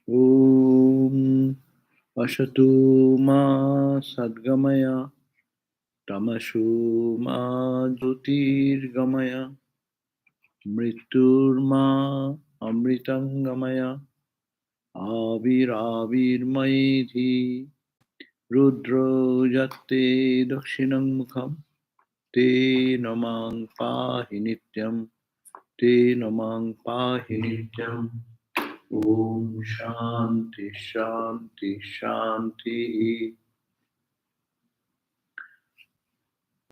Om Asatu Ma Sadgamaya Tamashu Ma Jyotirgamaya Mrityurma Amritangamaya Avirmaidhi Rudro Jate Dakshinam Mukham Te Namang Pahi Nityam Te Namang Pahi Nityam Om Shanti Shanti Shanti.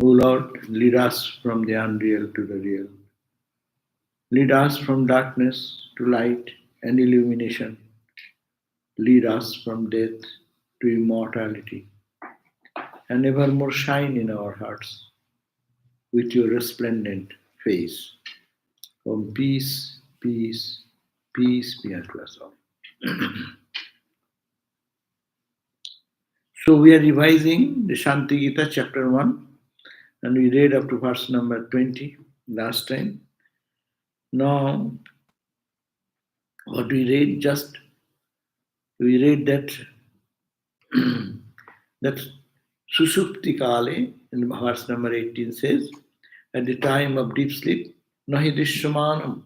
O Lord, lead us from the unreal to the real. Lead us from darkness to light and illumination. Lead us from death to immortality, and evermore shine in our hearts with your resplendent face. Om peace, peace, peace be unto us all. So we are revising the Shanti Gita chapter 1, and we read up to verse number 20 last time. Now, what we read, just we read that that Sushupti Kale, in verse number 18 says, at the time of deep sleep, Nahi Dishyamanam,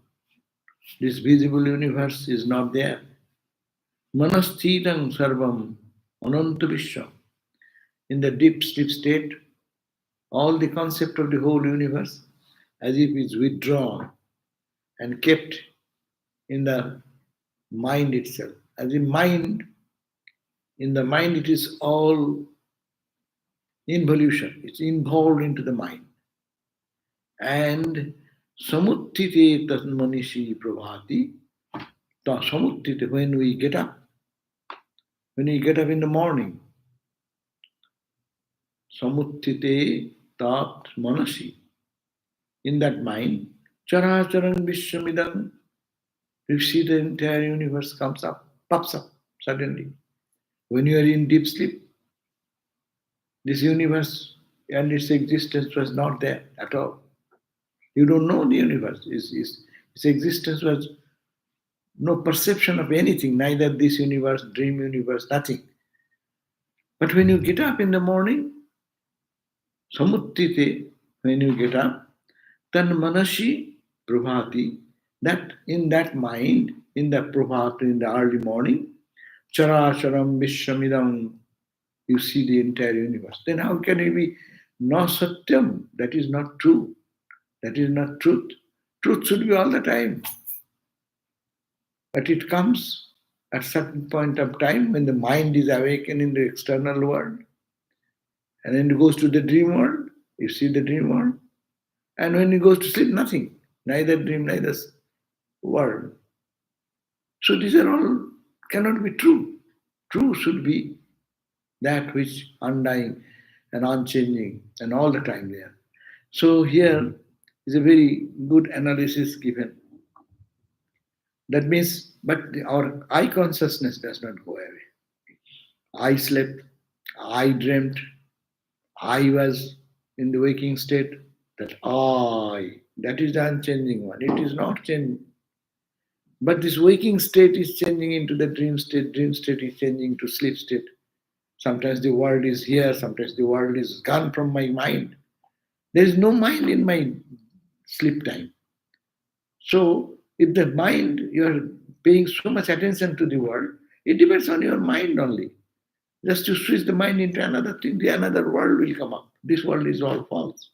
this visible universe is not there. Manasthitam Sarvam Ananta Vishwam. In the deep sleep state, all the concept of the whole universe as if is withdrawn and kept in the mind itself. As in the mind it is all involution, it's involved into the mind. And samuttite tasmanishi prabhati, samuttite, when we get up in the morning, samuttite tat manasi, in that mind, characharan vishwamidam, you see the entire universe comes up, pops up suddenly. When you are in deep sleep, this universe and its existence was not there at all. You don't know the universe. Its existence was no perception of anything, neither this universe, dream universe, nothing. But when you get up in the morning, samuttite, when you get up, tan manasi prabhati, that in that mind, in the prabhat, in the early morning, characharam vishwamidam, you see the entire universe. Then how can it be no satyam? That is not true. That is not truth. Truth should be all the time. But it comes at certain point of time when the mind is awakened in the external world. And then it goes to the dream world. You see the dream world. And when it goes to sleep, nothing. Neither dream, neither world. So these are all cannot be true. True should be that which undying and unchanging and all the time there. So here is a very good analysis given. That means, but our I consciousness does not go away. I slept, I dreamt, I was in the waking state, that I, that is the unchanging one. It is not changing. But this waking state is changing into the dream state is changing to sleep state. Sometimes the world is here, sometimes the world is gone from my mind. There is no mind in my sleep time. So if the mind, you are paying so much attention to the world, it depends on your mind only. Just to switch the mind into another thing, the another world will come up. This world is all false.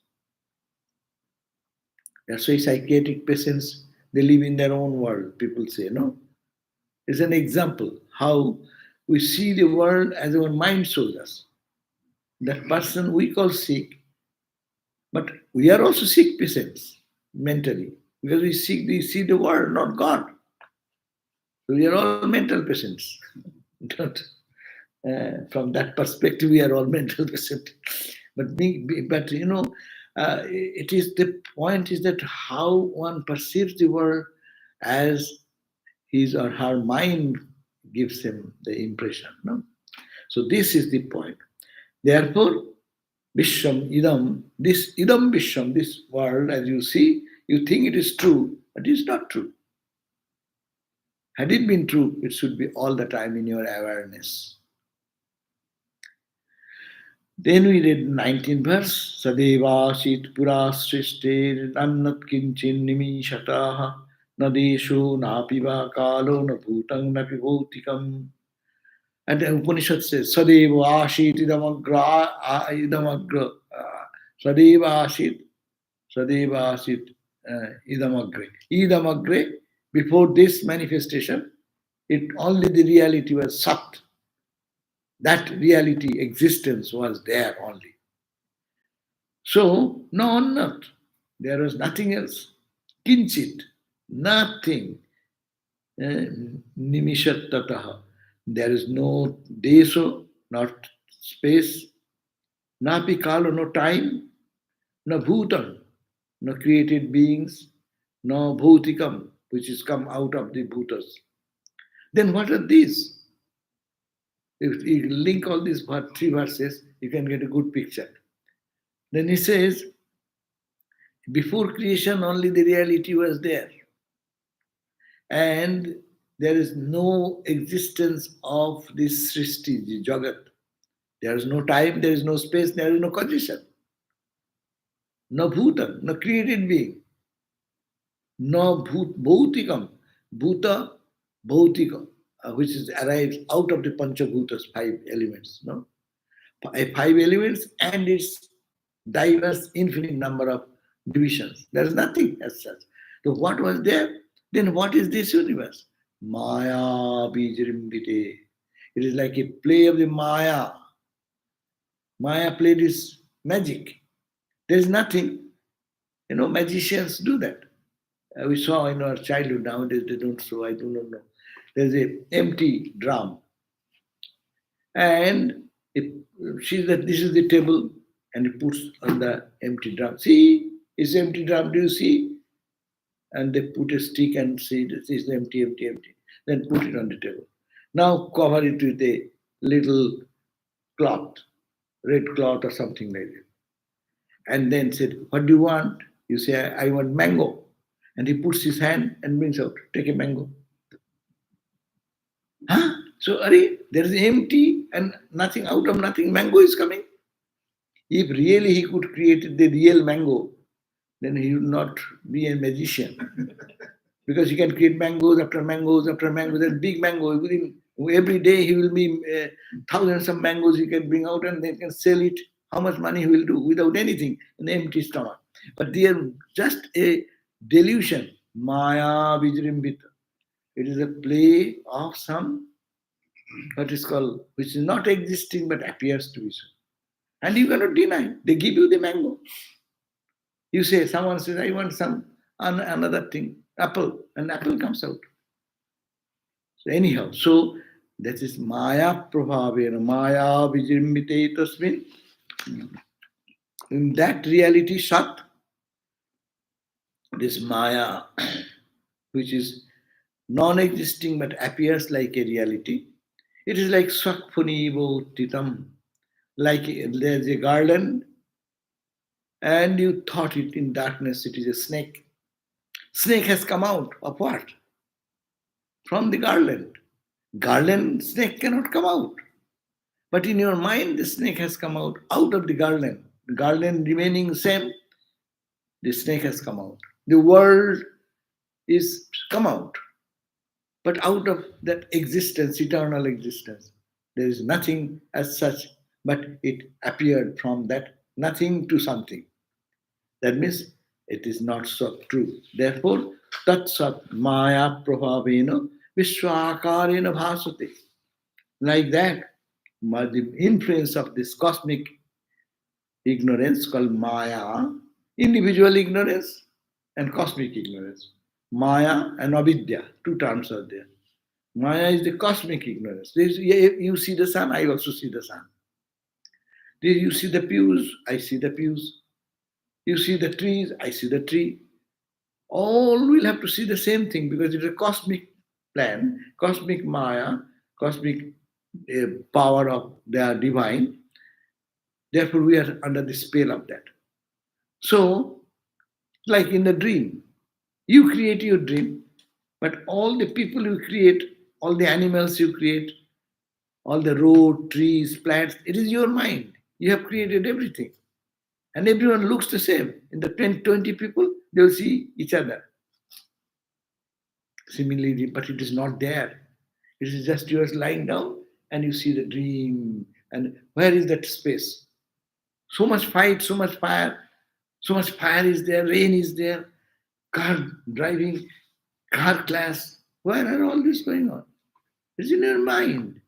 That's why psychiatric patients, they live in their own world, people say, no? It's an example how we see the world as our mind shows us. That person we call sick, but we are also sick patients mentally because we see the world, not God. So we are all mental patients. From that perspective, we are all mental patients. But you know, it is the point is that how one perceives the world as his or her mind gives him the impression. No? So this is the point. Therefore, Vishwam Idam, this Idam Vishwam, this world, as you see, you think it is true, but it is not true. Had it been true, it should be all the time in your awareness. Then we read 19th verse. Sadeva Shit Pura Srishtir Annat Kinchin Nimishataha Nadesho Napiva Kalo Nabhutang Napibhotikam. And the Upanishad says, Sadeva Ashit Idamagra Sadeva Ashit Sadeva Ashit Idamagre. Idamagre, before this manifestation, it only the reality was Sat. That reality, existence was there only. So, no, not. There was nothing else. Kinchit, nothing. Nimishat tataha. There is no deso, not space, napi kalo, no time, no bhutan, no created beings, no bhautikam, which is come out of the bhutas. Then what are these? If you link all these three verses, you can get a good picture. Then he says, before creation, only the reality was there. And there is no existence of this Srishti, the Jagat. There is no time, there is no space, there is no condition. No bhutan, no created being. No bhautikam. Bhuta, bhautika, which is arrives out of the Panchabhutas, 5 elements. No? 5 elements and its diverse, infinite number of divisions. There is nothing as such. So what was there? Then what is this universe? Maya bijrimbite. It is like a play of the Maya. Maya played its magic. There is nothing. Magicians do that. We saw in our childhood, nowadays they don't show, I do not know. There's an empty drum. And she said, this is the table, and he puts on the empty drum. See, it's empty drum, do you see? And they put a stick and see, this is empty, empty, empty. Then put it on the table. Now cover it with a little cloth, red cloth or something like that. And then said, what do you want? You say, I want mango. And he puts his hand and brings out, take a mango. Huh? So, there is empty and nothing, out of nothing, mango is coming. If really he could create the real mango, then he would not be a magician. Because he can create mangoes after mangoes after mangoes, and big mango. Every day he will be thousands of mangoes he can bring out and they can sell it. How much money he will do without anything, an empty stomach. But they are just a delusion. Maya vijrimbita. It is a play of some, what is called, which is not existing but appears to be so. And you cannot deny. They give you the mango. You say, someone says, I want some another thing, apple, and apple comes out. So anyhow, so that is Maya Prabhavena, Maya Vijrimbite Tasmin. In that reality, Sat, this Maya, which is non-existing but appears like a reality, it is like Swakphuni Titam, like there's a garden and you thought it in darkness, it is a snake. Snake has come out of what? From the garland. Garland, snake cannot come out. But in your mind, the snake has come out of the garland. The garland remaining same, the snake has come out. The world is come out. But out of that existence, eternal existence, there is nothing as such, but it appeared from that nothing to something. That means it is not so true. Therefore, tat sat maya prabhavena vishwakarena bhasate. Like that, the influence of this cosmic ignorance called maya, individual ignorance and cosmic ignorance. Maya and avidya, 2 terms are there. Maya is the cosmic ignorance. You see the sun, I also see the sun. You see the pews, I see the pews. You see the trees, I see the tree. All will have to see the same thing because it's a cosmic plan, cosmic Maya, cosmic power of the divine. Therefore, we are under the spell of that. So, like in the dream, you create your dream But all the people you create, all the animals you create, all the road, trees, plants, it is your mind. You have created everything. And everyone looks the same. In the 20 people, they will see each other. Similarly, but it is not there. It is just yours lying down and you see the dream. And where is that space? So much fight, so much fire is there, rain is there, car driving, car clash. Where are all this going on? It's in your mind.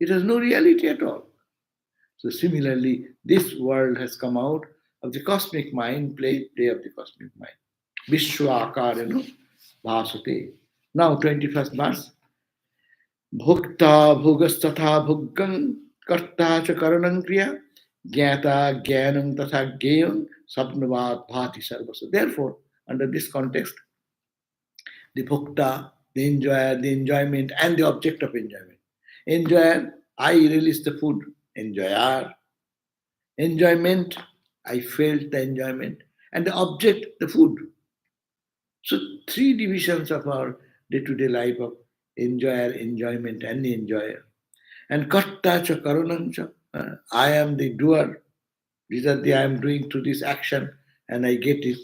It has no reality at all. So similarly, this world has come out of the cosmic mind, play of the cosmic mind. Vishwakarano Bhasate. Now 21st verse. Bhukta bhugastatha bhuggam karta cha karanam kriya jnata jnanam tatha jnayam sapnavat bhati sarvasa. Therefore, under this context, the bhukta, the enjoyer, the enjoyment, and the object of enjoyment. Enjoyer, I release the food. Enjoyer. Enjoyment, I felt the enjoyment. And the object, the food. So three divisions of our day-to-day life of enjoyer, enjoyment, and the enjoyer. And karta cha karanam cha. I am the doer. These are the I am doing through this action and I get it.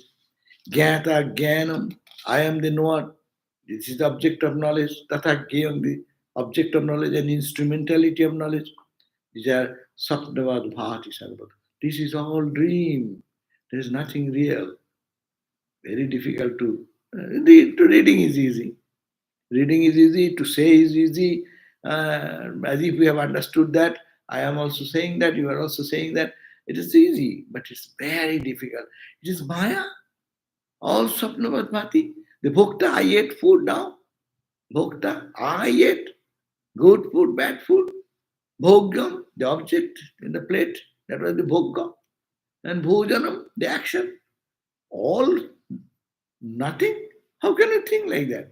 Jnata jnanam. I am the knower. This is the object of knowledge. Tatha jnayam, the object of knowledge and instrumentality of knowledge. These are sapnavad bhati sarvat. This is all dream. There is nothing real. Very difficult to reading is easy. Reading is easy, to say is easy. As if we have understood that, I am also saying that, you are also saying that. It is easy, but it's very difficult. It is Maya, all Sapnavat Bhati. The Bhokta, I ate food now. Bhokta, I ate good food, bad food. Bhogam, the object in the plate, that was the Bhogam. And Bhojanam, the action. All nothing? How can you think like that?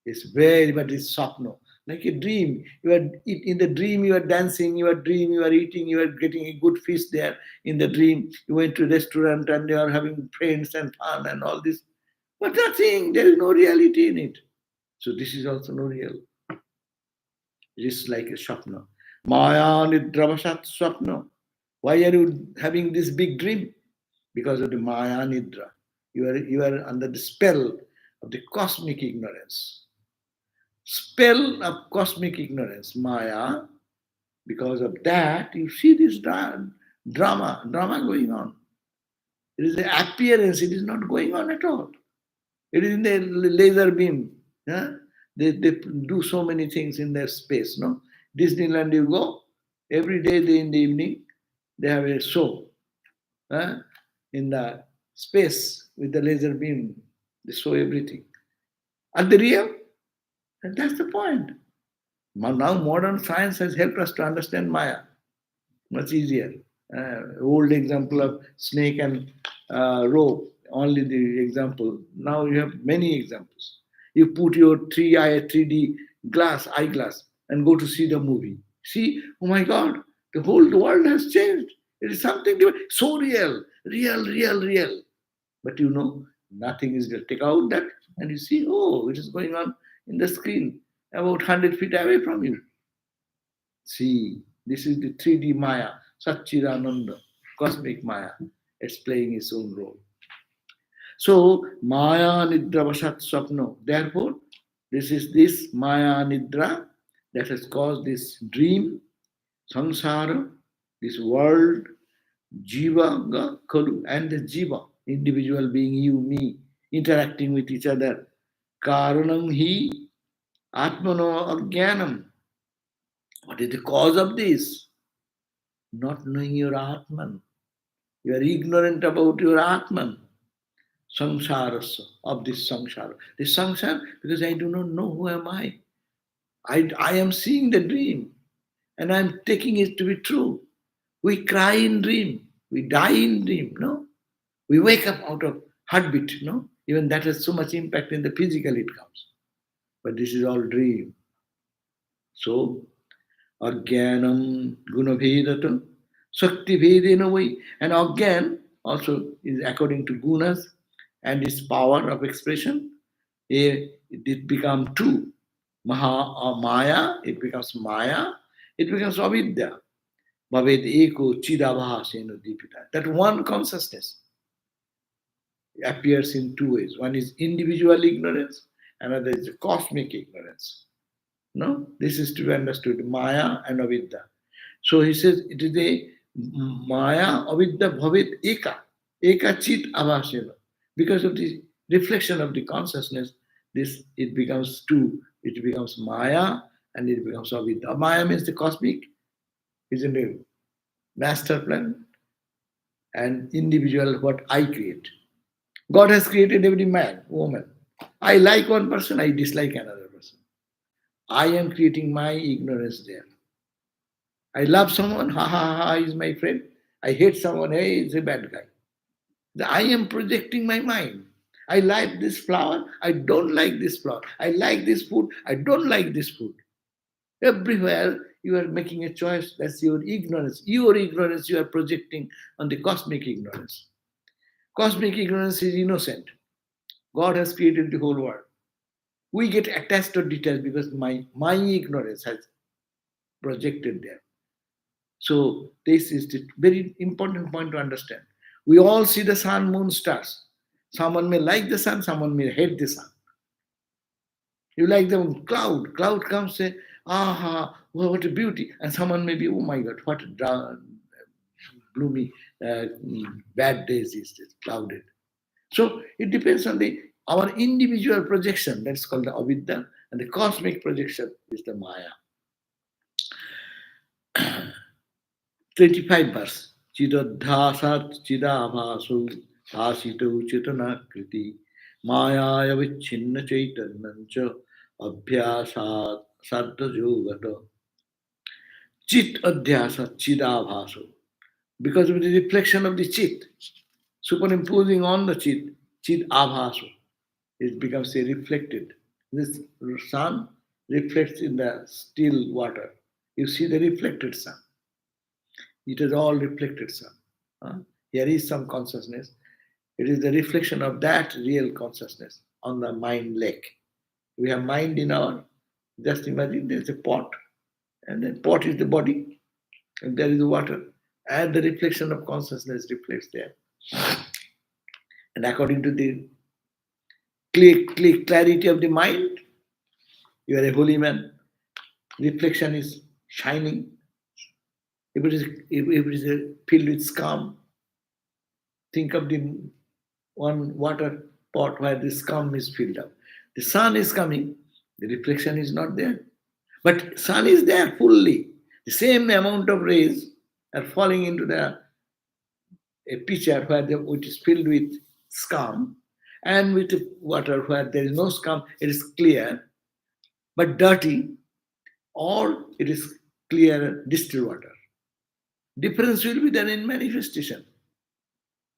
It's very, but it's sapno. Like a dream. You are in the dream, you are dancing, you are dream, you are eating, you are getting a good feast there in the dream. You went to a restaurant and you are having friends and fun and all this. But nothing, there is no reality in it. So this is also no real. It is like a swapna. Maya nidravasat swapna. Why are you having this big dream? Because of the Maya nidra. You are under the spell of the cosmic ignorance. Spell of cosmic ignorance, Maya. Because of that, you see this drama going on. It is the appearance, it is not going on at all. It is in the laser beam. Yeah? They do so many things in their space. No, Disneyland, you go every day in the evening, they have a show in the space with the laser beam. They show everything. Are they real? And that's the point. Now modern science has helped us to understand Maya much easier. Old example of snake and rope, only the example. Now you have many examples. You put your 3D eyeglass, and go to see the movie. See, oh my God, the whole world has changed. It is something different. So real. But you know, nothing is real. Take out that and you see, oh, it is going on in the screen about 100 feet away from you. See, this is the 3D Maya, Satchidananda, cosmic Maya. It's playing its own role. So, Maya Nidra Vasat Swapno. Therefore, this is this Maya Nidra that has caused this dream, samsara, this world, jiva, kalu, and the jiva, individual being you, me, interacting with each other. Karanam hi atmano ajnanam. What is the cause of this? Not knowing your Atman. You are ignorant about your Atman. Samsarasa, of this samsara. This samsara, because I do not know who am I. I am seeing the dream and I am taking it to be true. We cry in dream. We die in dream, no? We wake up out of heartbeat, no? Even that has so much impact in the physical it comes. But this is all dream. So, Ajnanam Gunabhedatam Shakti Bhedena way. And Ajnan also is according to gunas and its power of expression. it becomes two. Maya, it becomes Maya, it becomes Avidya. Bhaved eko chidabhaseno dipita. That one consciousness appears in two ways. One is individual ignorance, another is cosmic ignorance. No, this is to be understood. Maya and Avidya. So he says it is a Maya Avidya Bhavet Eka. Eka Chit Avasena. Because of the reflection of the consciousness, this it becomes two. It becomes Maya and it becomes Avidya. Maya means the cosmic, isn't it? Master plan and individual what I create. God has created every man, woman. I like one person, I dislike another person. I am creating my ignorance there. I love someone, ha ha ha, he's my friend. I hate someone, hey, he's a bad guy. I am projecting my mind. I like this flower, I don't like this flower. I like this food, I don't like this food. Everywhere you are making a choice. That's your ignorance. Your ignorance you are projecting on the cosmic ignorance. Cosmic ignorance is innocent. God has created the whole world. We get attached or detached because my ignorance has projected there. So this is the very important point to understand. We all see the sun, moon, stars. Someone may like the sun, someone may hate the sun. You like the cloud. Cloud comes, say, aha, what a beauty. And someone may be, oh my God, what a gloomy, bad days is this, clouded. So it depends on our individual projection. That's called the avidya. And the cosmic projection is the maya. 25 verse. Chidadhyasat chidabhasu bhasitau chitanakriti mayaya vichhinna chaitannancha abhyasat saddhajogata chit adhyasat chidabhasu. Because of the reflection of the chit, superimposing on the chit abhasu, it becomes a reflected. This sun reflects in the still water. You see the reflected sun. It is all reflected sun. Here is some consciousness. It is the reflection of that real consciousness on the mind lake. We have mind in our, just imagine there's a pot, and then pot is the body, and there is water, and the reflection of consciousness reflects there. And according to the clarity of the mind, you are a holy man. Reflection is shining. If it is filled with scum, think of the one water pot where the scum is filled up. The sun is coming, the reflection is not there. But sun is there fully. The same amount of rays are falling into a pitcher where it is filled with scum, and with water where there is no scum, it is clear but dirty, or it is clear distilled water. Difference will be there in manifestation,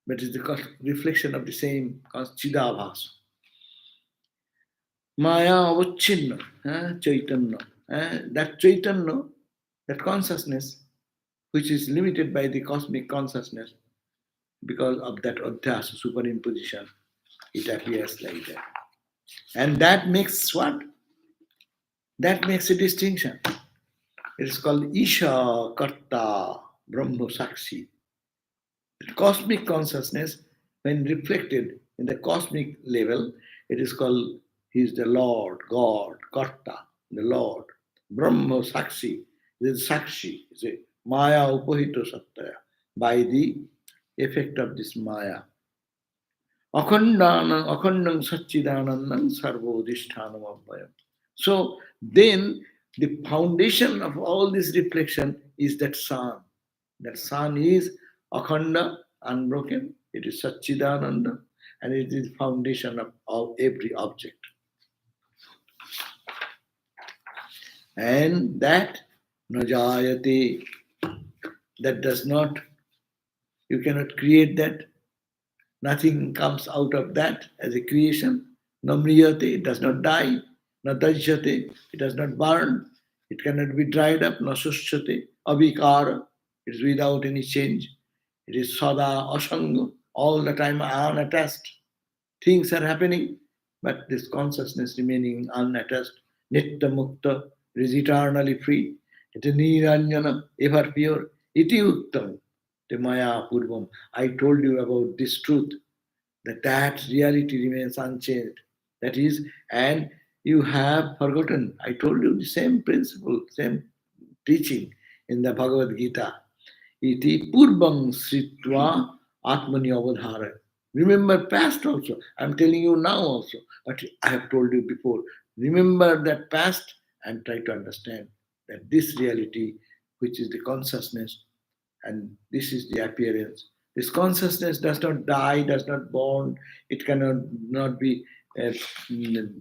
but it is the reflection of the same chidabhas. Maya avachinna, chaitanya. That chaitanya, that consciousness, which is limited by the cosmic consciousness, because of that adhyasa, superimposition, it appears like that. And that makes what? That makes a distinction. It is called Isha Karta Brahma Sakshi. The cosmic consciousness, when reflected in the cosmic level, it is called He is the Lord, God, Karta, the Lord. Brahma Sakshi, this is Sakshi, is a Maya Upohito Sattaya, by the effect of this Maya. Akhandang Satchidanandam Sarvodishtanam Abhayam. So then the foundation of all this reflection is that sun. That sun is akhanda, unbroken. It is Satchidananda, and it is foundation of every object. And that najayate, that does not, you cannot create that. Nothing comes out of that as a creation. Namriyate, it does not die. Nadajyate, it does not burn. It cannot be dried up. Nasushate, avikara, it is without any change. It is sada, asanga, all the time unattached. Things are happening. but this consciousness remaining unattached, nitya mukta, is eternally free. It is niranjana, ever pure. Iti uttam, te maya purvam. I told you about this truth, that reality remains unchanged. That is, and you have forgotten. I told you the same principle, same teaching in the Bhagavad Gita. Iti purvam sritva atmani avadhara. Remember past also. I'm telling you now also. But I have told you before. Remember that past and try to understand that this reality, which is the consciousness, and this is the appearance. This consciousness does not die, does not born, it cannot not be uh,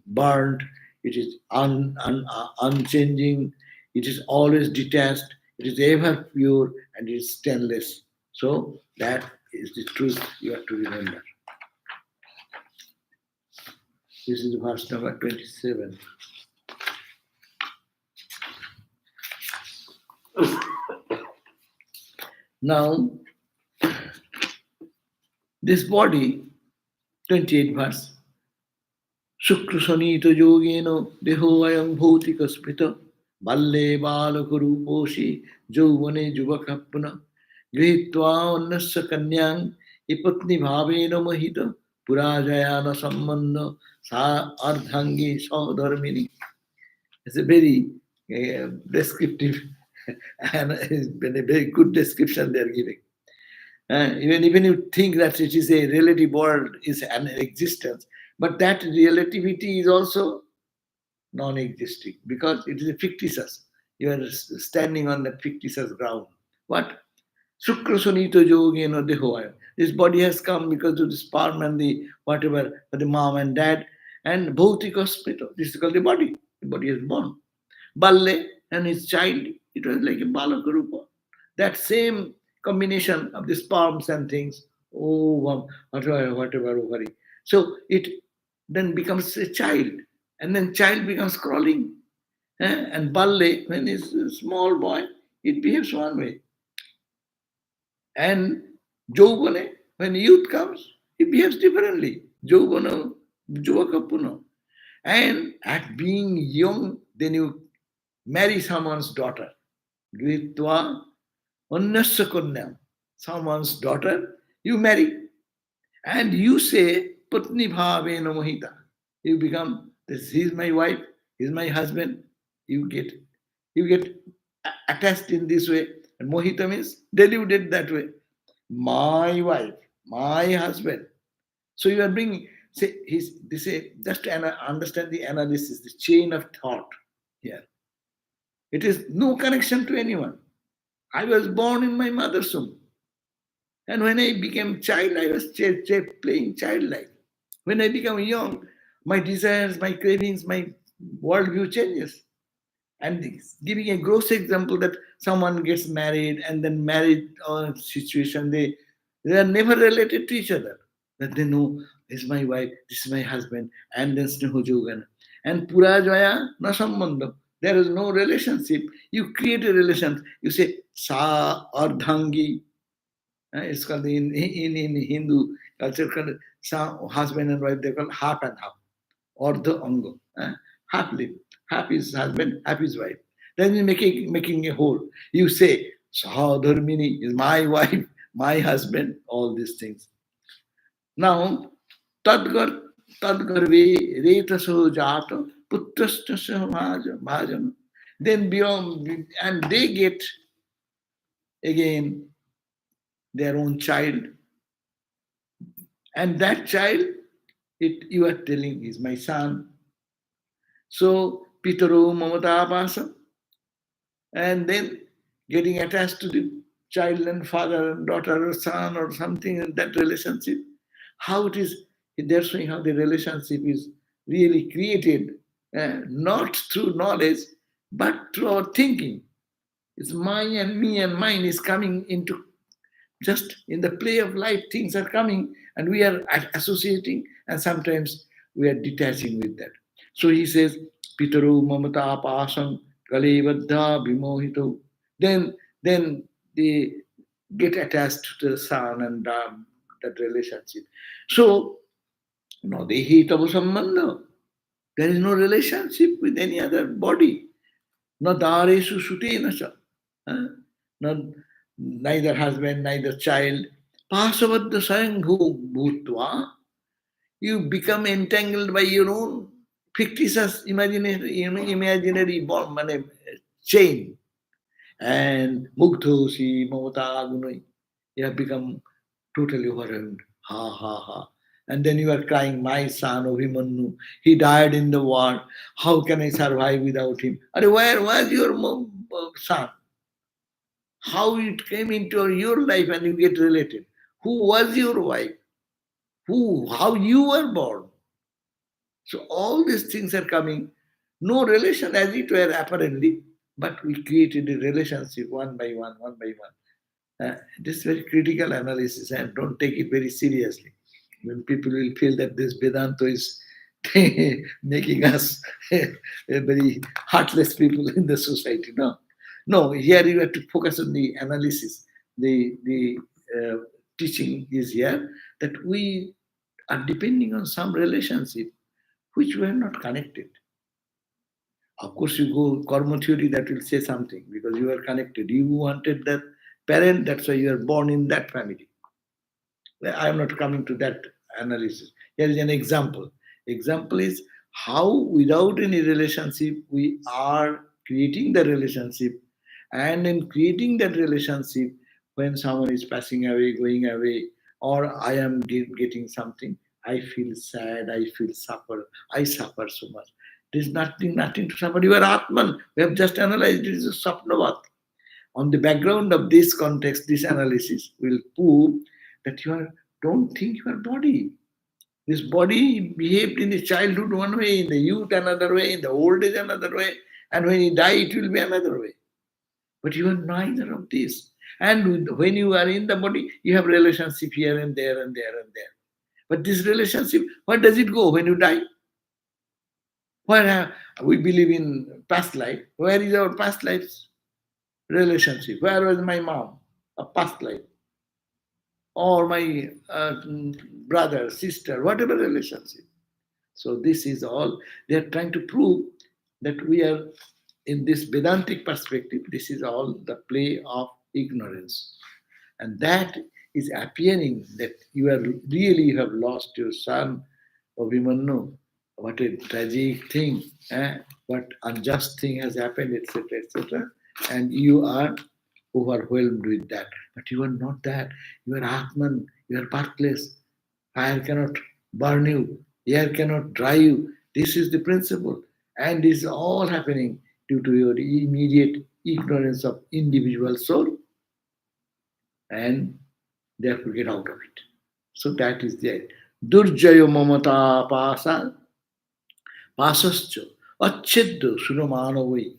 burned, it is unchanging, it is always detached, it is ever pure, and it is stainless. So that is the truth you have to remember. This is verse number 27. Now, this body, 28 verse, शुक्रशनीत योगेन देहो अयं भौतिक स्मृत बाल्ये बालकरूपोषि यौवने युवकः पुनः गृहीत्वा अन्यस्य कन्यां पत्नी भावेन मोहित पुराजया न संबंध सा अर्धांगी सौधर्मिणी. It's a very descriptive and a very good description they are giving. Even you think that it is a relative world, is an existence, but that relativity is also non-existing because it is a fictitious. You are standing on the fictitious ground. What? Sukrasunito yogena dehoaya. This body has come because of the sperm and the whatever, the mom and dad, and bhautika smrita. This is called the body. The body is born. Balle and his child, it was like a balakarupa. That same combination of the sperms and things, oh, whatever. So it then becomes a child, and then child becomes crawling. And Balle, when he's a small boy, it behaves one way. And Jovane, when youth comes, it behaves differently. Jovana, Jovakapuna. And at being young, then you marry someone's daughter. Gritva Annasya Kunyam. Someone's daughter, you marry. And you say, Putni Bhavena Mohita. You become this, he's my wife, he's my husband. You get attached in this way. And Mohita means deluded that way. My wife, my husband. So you are bringing, say, this just to understand the analysis, the chain of thought here. It is no connection to anyone. I was born in my mother's womb. And when I became child, I was playing childlike. When I become young, my desires, my cravings, my worldview changes. And giving a gross example that someone gets married and then married situation, they are never related to each other. That they know this is my wife, this is my husband, and then sneho jogana. And pura jaya na sambandha. There is no relationship. You create a relation. You say sa ardhangi. It's called in Hindu culture called husband and wife. They call half and half. Ardha anga. Half live. Half is husband, half is wife. Then you making a whole. You say Sahadharmini is my wife, my husband. All these things. Now tadgarve retaso jata putrastasya bhajan. Then beyond, and they get again their own child, and that child, you are telling is my son. So pitaro mamata apasa, and then getting attached to the child and father and daughter or son or something in that relationship. How it is, they're showing how the relationship is really created, not through knowledge, but through our thinking. It's mine and me and mine is coming into just in the play of life, things are coming and we are associating, and sometimes we are detaching with that. So he says, Pitaru mamata pasam kalevadha vimohito. Then they get attached to the son and that relationship. So No, they hate sambandha. There is no relationship with any other body. No daresu sutena cha. Huh? No, neither husband, neither child. Pasavadda sanghu bhutva. You become entangled by your own fictitious imaginary chain. And mugdhosi mamata gunai. You have become totally overwhelmed. Ha ha ha. And then you are crying, my son Abhimanyu, he died in the war. How can I survive without him? And where was your son? How it came into your life and you get related? Who was your wife? Who? How you were born? So all these things are coming. No relation as it were apparently, but we created a relationship one by one, one by one. This is very critical analysis and don't take it very seriously. When people will feel that this Vedanta is making us a very heartless people in the society. No, no. Here you have to focus on the analysis. The teaching is here that we are depending on some relationship which we are not connected. Of course, you go karma theory, that will say something because you are connected. You wanted that parent, that's why you are born in that family. I am not coming to that analysis. Here is an example. Example is how without any relationship we are creating the relationship, and in creating that relationship, when someone is passing away, going away, or I am getting something, I feel sad, I feel suffer, I suffer so much. There is nothing to suffer. You are Atman. We have just analyzed it is a Sapnavat. On the background of this context, this analysis will prove that you are don't think your body. This body behaved in the childhood one way, in the youth another way, in the old age another way, and when you die it will be another way. But you are neither of this. And when you are in the body, you have relationship here and there and there and there. But this relationship, where does it go when you die? Where we believe in past life. Where is our past life's relationship? Where was my mom? A past life. Or my brother, sister, whatever relationship. So this is all they are trying to prove that we are in this Vedantic perspective. This is all the play of ignorance, and that is appearing that you are really you have lost your son, Abhimanyu. What a tragic thing! What unjust thing has happened, etc., etc. And you are overwhelmed with that. But you are not that. You are Atman. You are birthless. Fire cannot burn you. Air cannot dry you. This is the principle. And this is all happening due to your immediate ignorance of individual soul and therefore get out of it. So that is there. Durjayo mamata pasascha acheddo sunamanavai.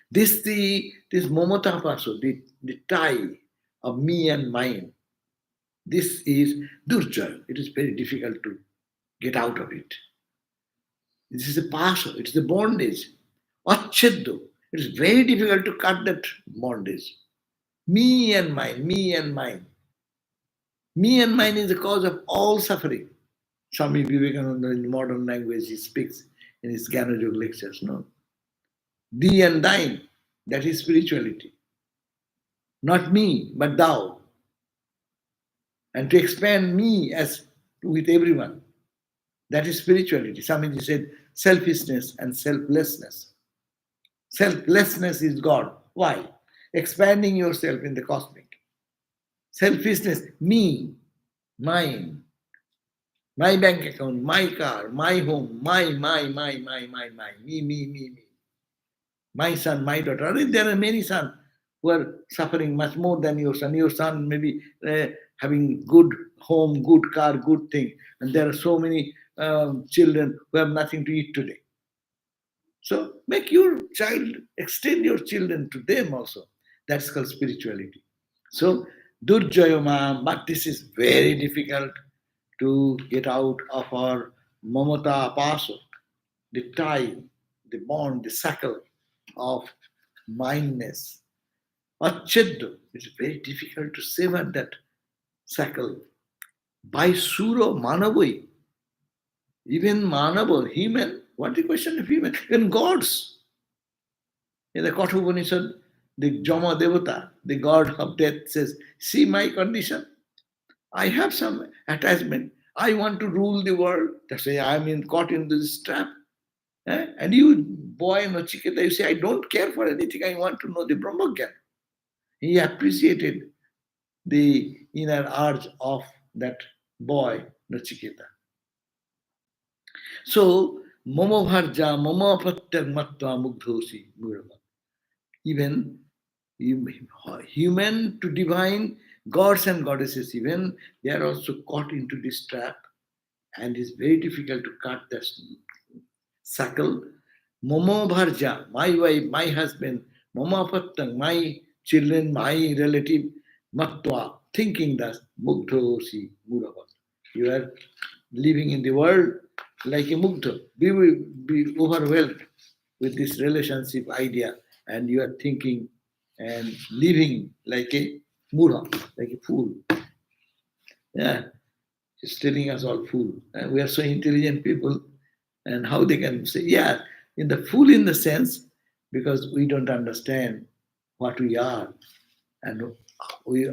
This mamata paso, the tie of me and mine, this is durjaya. It is very difficult to get out of it. This is a paso, it is a bondage. Acheddo. It is very difficult to cut that bondage. Me and mine, me and mine. Me and mine is the cause of all suffering. Swami Vivekananda in modern language he speaks in his Gyanayog lectures, no? Thee and thine, that is spirituality. Not me, but thou. And to expand me as with everyone, that is spirituality. Swamiji said selfishness and selflessness. Selflessness is God. Why? Expanding yourself in the cosmic. Selfishness, me, mine, my bank account, my car, my home, my, me. My son, my daughter. There are many sons who are suffering much more than your son. Your son may be having good home, good car, good thing. And there are so many children who have nothing to eat today. So make your child, extend your children to them also. That's called spirituality. So Durjayama, but this is very difficult to get out of our mamata paso, the tie, the bond, the shackle of mindness. Acheddo, it's very difficult to sever that shackle. By suro manavai, Even Manava, human, what is the question of human? Even gods. In the Katha Upanishad, the Jama Devata, the god of death, says, see my condition. I have some attachment. I want to rule the world. That's why I'm caught into this trap. And you, boy Nachiketa, you say, I don't care for anything. I want to know the Brahmagyan. He appreciated the inner urge of that boy Nachiketa. So, Mama Bharja, Mama Pratyag Matva Mugdhosi Murava. Even human to divine, gods and goddesses, even they are also caught into this trap, and it's very difficult to cut the circle. Momo Bharja, my wife, my husband, Mama Pattang, my children, my relative, Matwa, thinking that Mugdhosi Murava. You are living in the world like a Mugdha. Be overwhelmed with this relationship idea, and you are thinking and living like a Mura, like a fool. Yeah, he's telling us all fool. And we are so intelligent people, and how they can say, yeah, in the fool in the sense, because we don't understand what we are, and we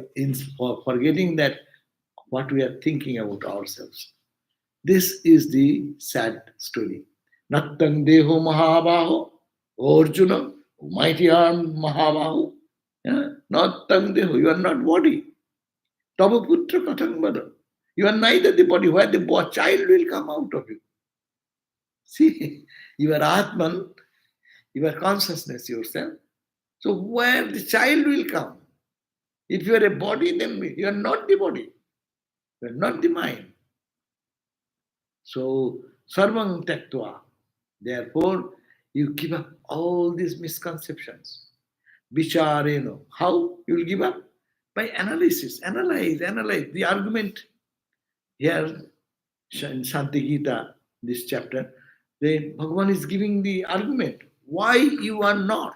for forgetting that what we are thinking about ourselves. This is the sad story. Nattang deho mahabaho, Arjuna, mighty arm mahabaho. Yeah? Nattang deho, you are not body. Tava putra kathang bada. You are neither the body, where the child will come out of you. See, you are Atman, you are consciousness yourself. So where the child will come? If you are a body, then you are not the body. You are not the mind. So, sarvang taktva. Therefore, you give up all these misconceptions. Vichareno. How you will give up? By analysis. Analyze. The argument here in Shanti Gita, this chapter, then Bhagavan is giving the argument. Why you are not?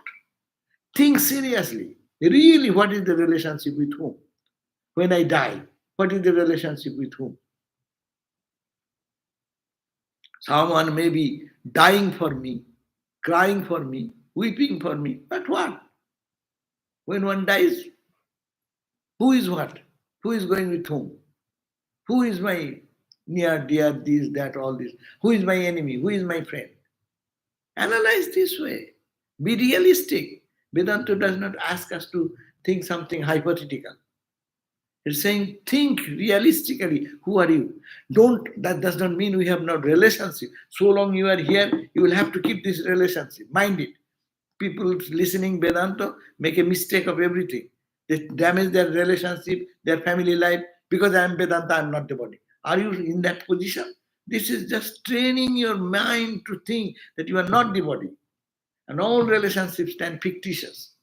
Think seriously. Really, what is the relationship with whom? When I die, what is the relationship with whom? Someone may be dying for me, crying for me, weeping for me. But what? When one dies, who is what? Who is going with whom? Who is my near, dear, this, that, all this? Who is my enemy? Who is my friend? Analyze this way. Be realistic. Vedanta does not ask us to think something hypothetical. It's saying, think realistically. Who are you? That does not mean we have no relationship. So long you are here, you will have to keep this relationship. Mind it. People listening Vedanta make a mistake of everything. They damage their relationship, their family life, because I am Vedanta, I am not the body. Are you in that position? This is just training your mind to think that you are not the body. And all relationships stand fictitious.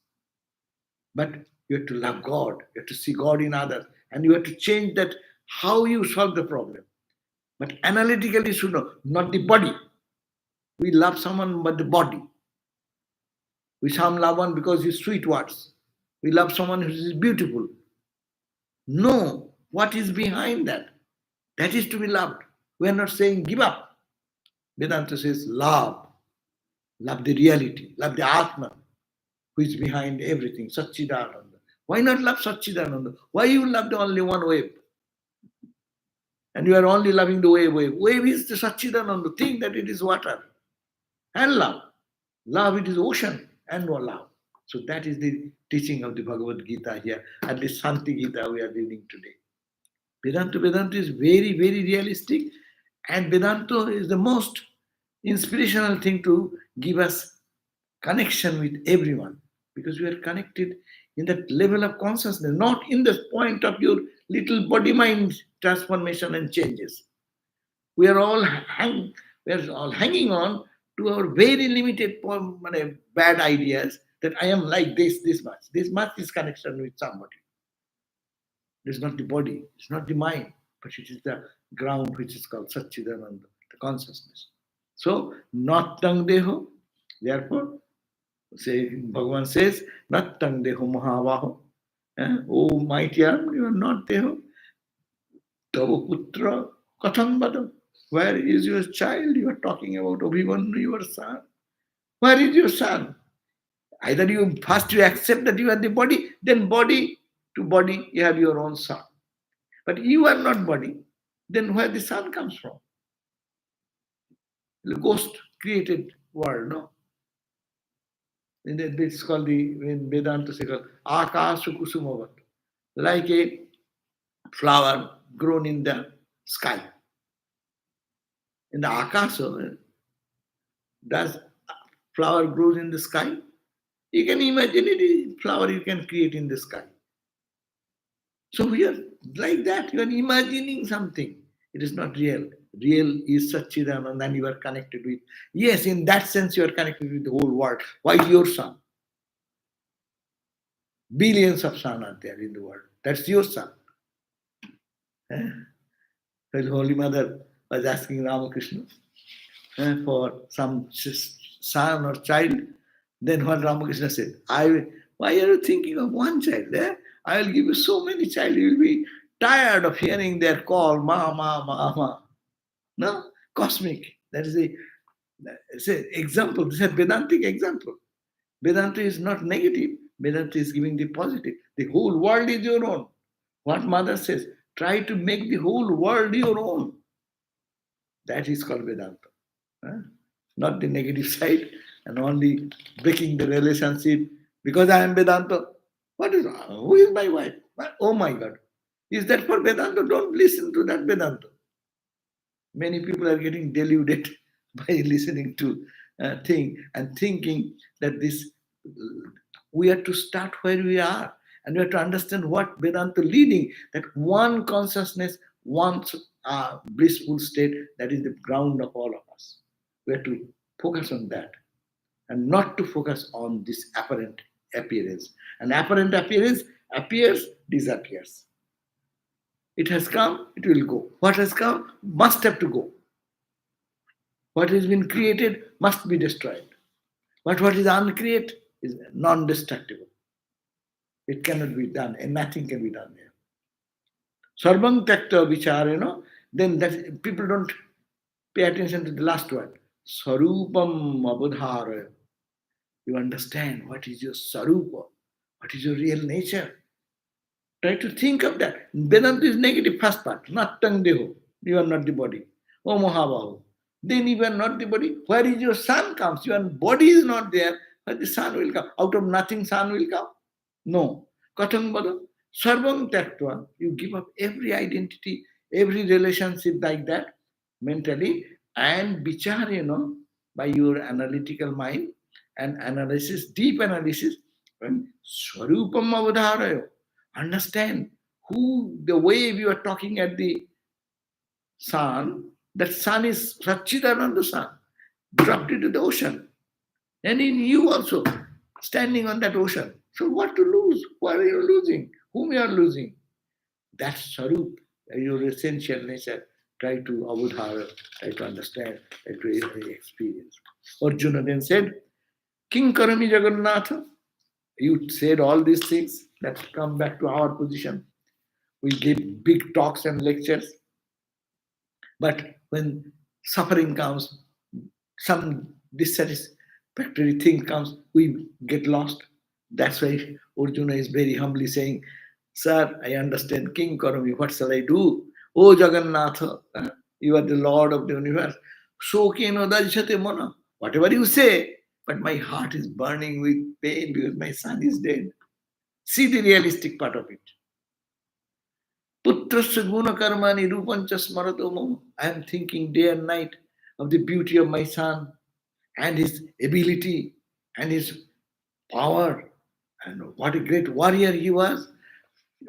But you have to love God, you have to see God in others, and you have to change that how you solve the problem. But analytically, you should know, not the body. We love someone but the body. We love one because he's sweet words. We love someone who is beautiful. No, what is behind that? That is to be loved. We are not saying give up. Vedanta says love. Love the reality. Love the Atman, who is behind everything. Satchidananda. Why not love Satchidananda? Why you love the only one wave? And you are only loving the wave. Wave is the Satchidananda. Think that it is water. And love. Love, it is ocean and no love. So that is the teaching of the Bhagavad Gita here, at the Shanti Gita we are reading today. Vedanta is very, very realistic, and Vedanta is the most inspirational thing to give us connection with everyone, because we are connected in that level of consciousness, not in the point of your little body-mind transformation and changes. We are all hanging on to our very limited bad ideas that I am like this much. This much is connection with somebody. It is not the body, it's not the mind, but it is the ground which is called Satchidananda, the consciousness. So, not tang deho. Therefore, Bhagavan says, not tang deho mahavaho. Oh mighty arm, you are not deho. Tava putra katham badam. Where is your child? You are talking about Abhimanyu, your son. Where is your son? Either you first you accept that you are the body, then body to body you have your own son. But you are not body, then where the son comes from? The ghost created world, no? This is called in Vedanta say called Akasha Kusumavat, like a flower grown in the sky. In the Akasha, does flower grows in the sky? You can imagine it is flower you can create in the sky. So we are like that. You are imagining something. It is not real. Real is Satchidananda and you are connected with. Yes, in that sense you are connected with the whole world. Why your son? Billions of sun are there in the world. That's your son. Eh? The Holy Mother was asking Ramakrishna for some son or child. Then what Ramakrishna said, why are you thinking of one child? I will give you so many child, you will be tired of hearing their call, ma, ma, ma, ma. No? Cosmic. That is it's an example. This is a Vedantic example. Vedanta is not negative. Vedanta is giving the positive. The whole world is your own. What Mother says, try to make the whole world your own. That is called Vedanta. Not the negative side and only breaking the relationship because I am Vedanta. What is who is my wife? Oh my God. Is that for Vedanta? Don't listen to that Vedanta. Many people are getting deluded by listening to thing and thinking that this we have to start where we are and we have to understand what Vedanta leading, that one consciousness, one blissful state, that is the ground of all of us. We have to focus on that and not to focus on this apparent appearance. An apparent appearance appears, disappears. It has come, it will go. What has come must have to go. What has been created must be destroyed. But what is uncreated is non-destructible. It cannot be done, and nothing can be done there. Sarvang takta vichar, then that people don't pay attention to the last word. Sarupam abudharaya. You understand what is your sarupa, what is your real nature. Try to think of that. Vedanta is negative first part, not tang deho. You are not the body. Oh Mahabahu. Then you are not the body. Where is your sun comes? Your body is not there. Where the sun will come? Out of nothing sun will come? No. Katham bada? Sarvam taktva. You give up every identity, every relationship like that, mentally, and bichar, by your analytical mind and analysis, deep analysis, and swarupam avadharayo. Understand who the wave you are talking at the sun, that sun is Satchidananda sun, dropped into the ocean. And in you also, standing on that ocean. So what to lose? What are you losing? Whom you are losing? That's Sarup, your essential nature. Try to avadhara, try to understand, try to experience. Arjuna then said, King Karami Jagannatha, you said all these things that come back to our position. We give big talks and lectures. But when suffering comes, some dissatisfactory thing comes, we get lost. That's why Arjuna is very humbly saying, Sir, I understand, King Karami, what shall I do? Oh Jagannatha, you are the Lord of the universe. Shokeno dajyate mana. Whatever you say, but my heart is burning with pain because my son is dead. See the realistic part of it. Putrasya guna karmani rupancha smarato mama. I am thinking day and night of the beauty of my son and his ability and his power and what a great warrior he was.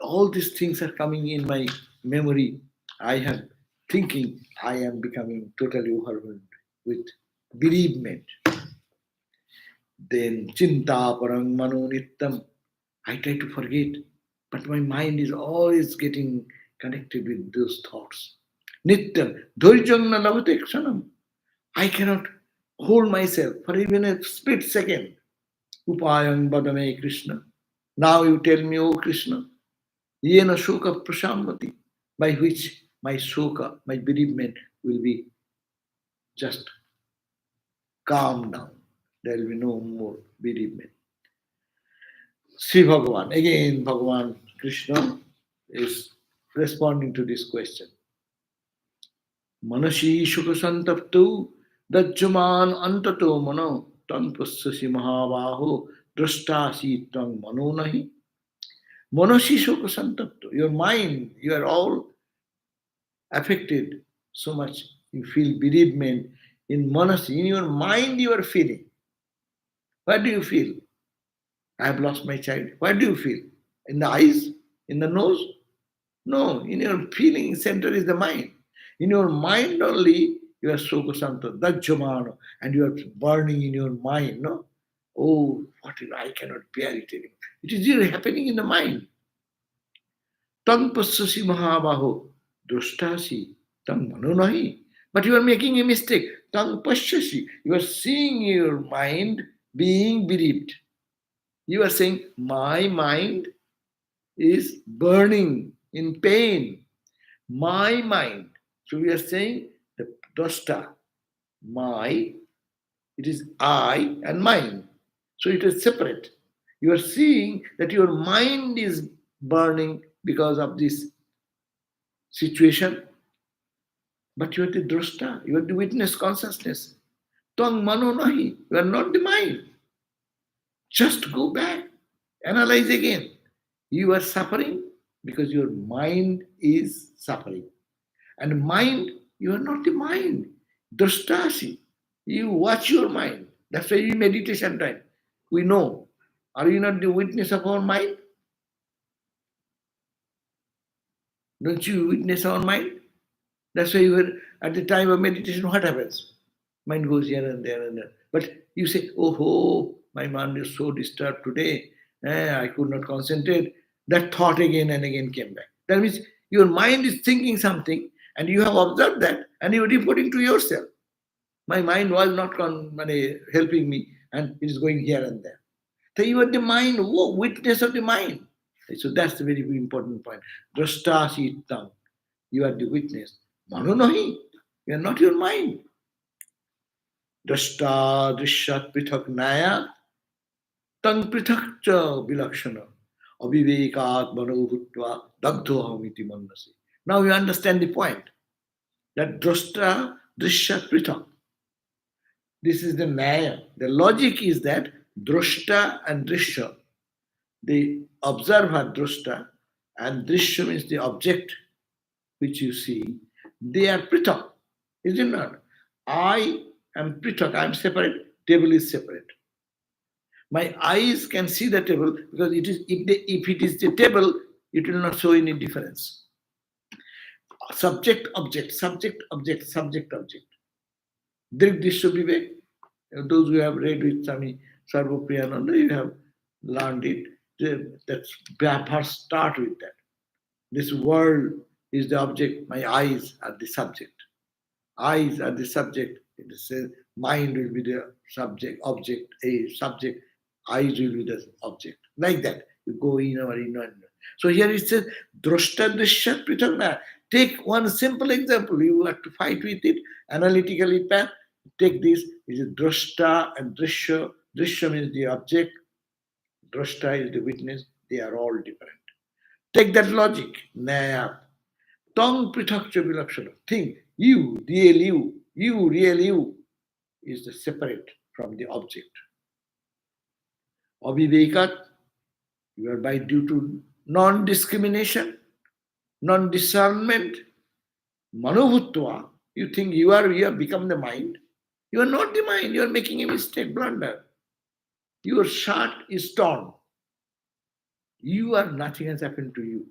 All these things are coming in my memory. I am thinking I am becoming totally overwhelmed with bereavement. Then chinta parang mano nittam. I try to forget, but my mind is always getting connected with those thoughts. Nittam, dhairyam na lavate kshanam. I cannot hold myself for even a split second. Upayam badame Krishna. Now you tell me, oh Krishna, yena shoka prashamvati, by which my shoka, my bereavement will be just calm down. There will be no more bereavement. Sri Bhagavan, again Bhagavan Krishna is responding to this question. Manasi Shukasantaptu Dajjaman Antato Mano Tang Pasasi Mahavaho Drastasi Tang Mano Nahi. Manasi Shukasantaptu, your mind, you are all affected so much. You feel bereavement in Manasi, in your mind you are feeling. What do you feel? I have lost my child. What do you feel? In the eyes? In the nose? No, in your feeling center is the mind. In your mind only, you are Sukasanta, Dajjamano, and you are burning in your mind, no? Oh, what if I cannot bear it anymore? It is really happening in the mind. Tang pasasi mahabaho, drustasi, tang manunahi. But you are making a mistake. Tang pasasi, you are seeing your mind being bereaved. You are saying, my mind is burning in pain. My mind. So we are saying the drashta, my, it is I and mine. So it is separate. You are seeing that your mind is burning because of this situation, but you are the drashta, you are the witness consciousness. Tang mano nahi, you are not the mind. Just go back, analyze again. You are suffering because your mind is suffering. And mind, you are not the mind. Drashtasi. You watch your mind. That's why we meditation time. We know. Are you not the witness of our mind? Don't you witness our mind? That's why you were at the time of meditation, what happens? Mind goes here and there and there. But you say, oh, my mind is so disturbed today. I could not concentrate. That thought again and again came back. That means your mind is thinking something and you have observed that and you are reporting to yourself. My mind was not helping me and it is going here and there. So you are the mind, witness of the mind. So that's the very important point. Drashta sitam. You are the witness. Mano nahi. You are not your mind. Drashta drishat prithak naya tang prithak cha vilakshana avivekat manobhutva dagdhohamiti mannasi. Now you understand the point. That drashta drishat prithak. This is the naya. The logic is that drashta and drishya, the observer drashta and drishya means the object which you see, they are prithak, is it not? I am prithak, I am separate, table is separate. My eyes can see the table because it is if it is the table, it will not show any difference. Subject, object, subject, object, subject, object. Drik Dishya Vivek, those who have read with Swami Sarvapriyananda, you have learned it. That's first start with that. This world is the object, my eyes are the subject. Eyes are the subject. It says mind will be the subject, object, a subject, eyes will be the object. Like that. You go in or in. So here it says, Drashta Drishya Pritagna. Take one simple example. You have to fight with it analytically. Take this. Is Drashta and Drishya. Drishya means the object. Drashta is the witness. They are all different. Take that logic. Naya. Tong prithakcha vilakshana. Think, you, real you, is the separate from the object. Avivekat, you are by due to non-discrimination, non-discernment, manobhutva, you think you have become the mind. You are not the mind, you are making a mistake, blunder. Your shirt is torn. You are, nothing has happened to you.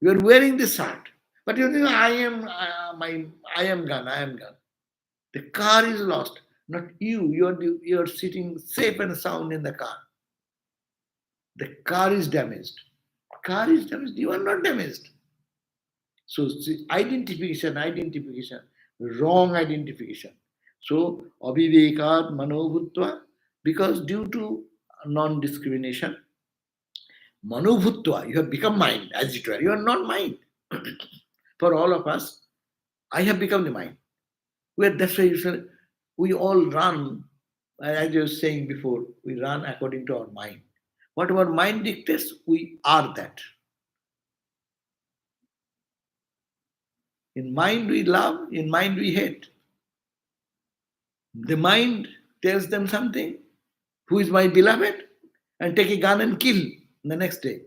You are wearing the shirt. But you think, I am gone. The car is lost. Not you. You are sitting safe and sound in the car. The car is damaged. Car is damaged. You are not damaged. So identification, wrong identification. So avivekat manobhutva, because due to non-discrimination, manobhutva, you have become mind, as it were. You are not mind. For all of us, I have become the mind. That's why we all run, as I was saying before, we run according to our mind. What our mind dictates, we are that. In mind we love, in mind we hate. The mind tells them something, who is my beloved, and take a gun and kill the next day.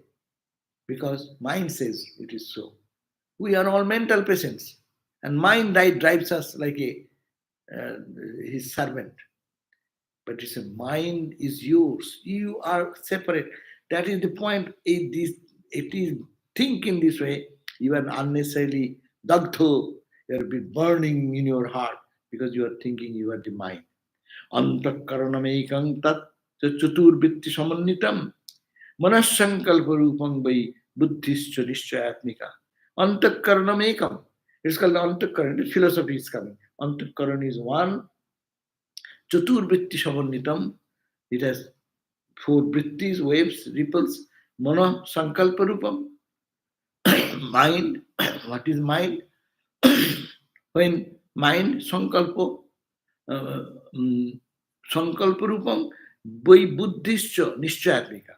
Because mind says it is so. We are all mental patients. And mind drives us like uh, his servant. But it's a mind is yours. You are separate. That is the point. It is think in this way. You are unnecessarily dagtho. You are burning in your heart because you are thinking you are the mind. Antakaranamekam tat chaturvitti samannitam manassankalpa rupam vai buddhischa nischayatmika. Antakaranamekam. It's called antakaran. Philosophy is coming. Antakaran is one. Chaturvitti samannitam. It has four vrittis, waves, ripples. Mana sankalpa rupam. Mind. What is mind? When mind sankalpa uh, um, sankalpa rupam vai buddhischa nischayatmika.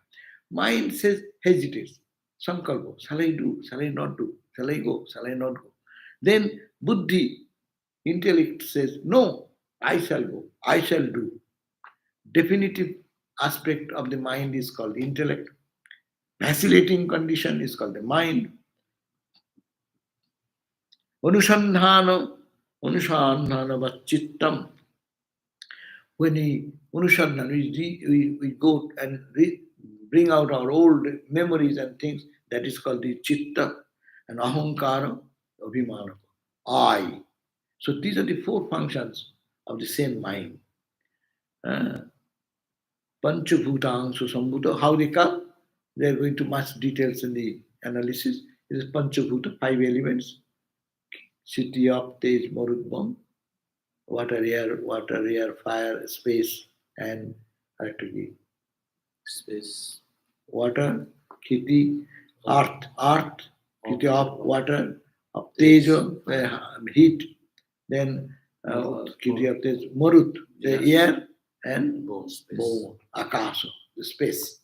Mind says hesitates. Sankalpa. Shall I do? Shall I not do? Shall I go? Shall I not go? Then buddhi, intellect says, no, I shall go. I shall do. Definitive aspect of the mind is called intellect. Vacillating condition is called the mind. Anusandhana, anusandhana vachittam. When we anusandhana, we go and bring out our old memories and things, that is called the chitta and ahankara, abhimana, I. So these are the four functions of the same mind. Uh, Panchabhutangsu Sambhuta, how they come, they are going to much details in the analysis. It is Panchabhuta, five elements. City of Tej Marutbam, water, air, fire, space, and electricity. Space. Water, Kiti, earth, Kiti of water, of Tejo, heat, then Kiti of Tej, Marut, the air, and bone, Akasa, the space.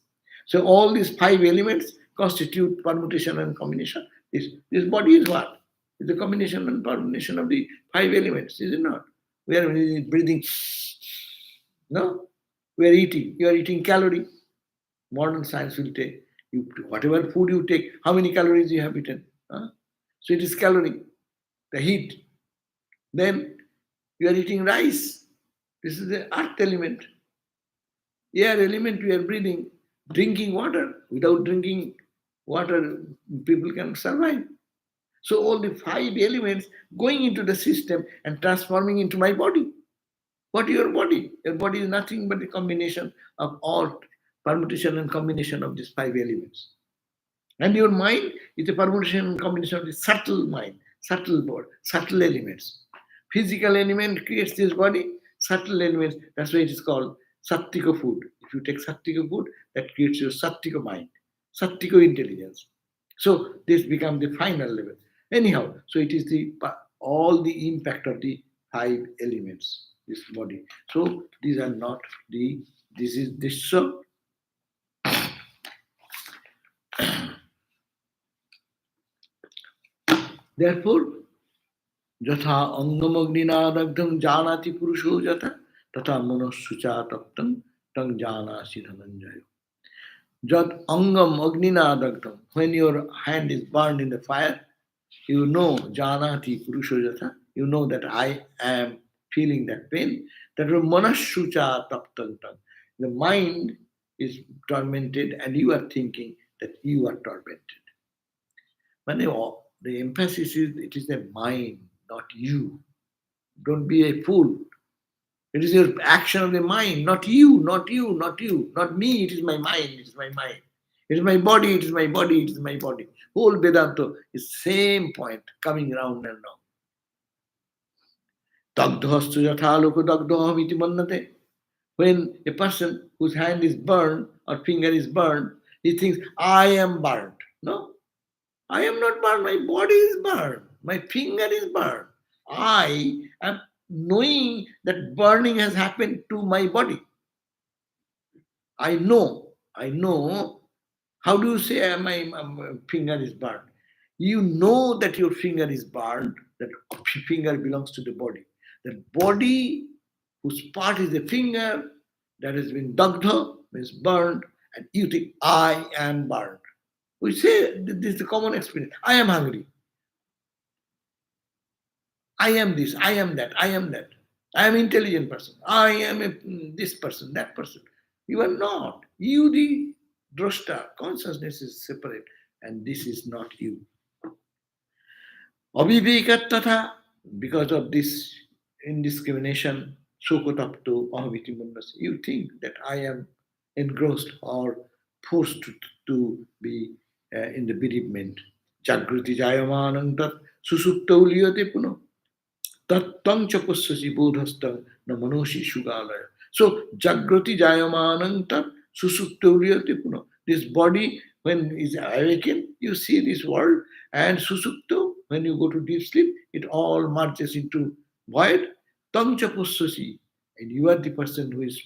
So all these five elements constitute permutation and combination. This body is what? It's a combination and permutation of the five elements, is it not? We are breathing, no? We are eating. You are eating calorie. Modern science will take you whatever food you take, how many calories you have eaten. Huh? So it is calorie, the heat. Then you are eating rice. This is the earth element. Air element we are breathing. Drinking water. Without drinking water, people can survive. So all the five elements going into the system and transforming into my body. What is your body? Your body is nothing but the combination of all permutation and combination of these five elements. And your mind is a permutation and combination of the subtle mind, subtle body, subtle elements. Physical element creates this body, subtle elements, that's why it is called sattika food. If you take sattika food, that creates your sattika mind, sattika intelligence. So this becomes the final level. Anyhow, so it is the all the impact of the five elements, this body. So these are not the this is this so therefore যথা অঙ্গমগ্নিনাদগ্ধং জানাতি পুরুষো যথা তথা মনস্সুচা তত্ত্বং তং জানাসি Dhananjay. Jat angam agninadagtam. When your hand is burned in the fire, you know janati purusho jatha. You know that I am feeling that pain. That manashucha taptantang. The mind is tormented and you are thinking that you are tormented. But the emphasis is it is the mind, not you. Don't be a fool. It is your action of the mind, not you, not you, not you, not me. It is my mind, it is my mind. It is my body, it is my body, it is my body. Whole Vedanta is same point coming round and round. Dagdhastu yathaloko dagdham iti mannate. When a person whose hand is burned or finger is burned, he thinks, I am burned. No, I am not burned. My body is burned. My finger is burned. I am knowing that burning has happened to my body. I know. How do you say my finger is burned? You know that your finger is burned, that finger belongs to the body. The body, whose part is the finger, that has been dagdha, means burned, and you think, I am burned. We say, this is the common experience. I am hungry. I am this, I am that, I am that. I am intelligent person. I am this person, that person. You are not. You, the drashta, consciousness is separate, and this is not you. Avivekat tatha, because of this indiscrimination, shokotapto ahavitimunnas, you think that I am engrossed or forced to be in the bereavement. Jagriti jayamanantat susuptauliyate puno. Tattang chapassasi bodhastam na manoshi shugalaya. So Jagrati Jayamanang tat susuptoliyate puno. This body, when is awakened, you see this world, and susupto, when you go to deep sleep, it all merges into void. Tam chapassasi, and you are the person who is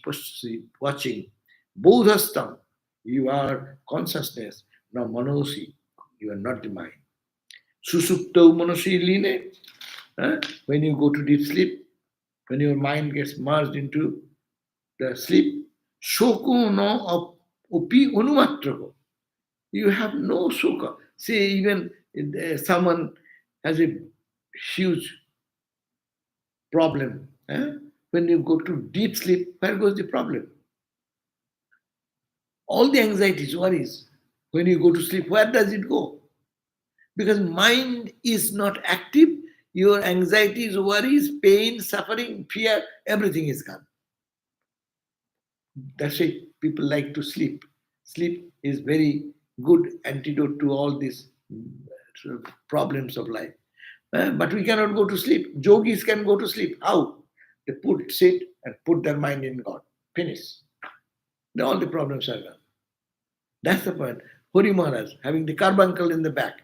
watching. Bodhastam, you are consciousness, na manosi, you are not the mind. Susupto manosi line, when you go to deep sleep, when your mind gets merged into the sleep, shoko no opi unumatrako. You have no shoka. Say even someone has a huge problem. When you go to deep sleep, where goes the problem? All the anxieties, worries, when you go to sleep, where does it go? Because mind is not active, your anxieties, worries, pain, suffering, fear, everything is gone. That's why people like to sleep. Sleep is very good antidote to all these problems of life. But we cannot go to sleep. Yogis can go to sleep. How? They sit and put their mind in God. Finish. All the problems are gone. That's the point. Hori Maharaj having the carbuncle in the back.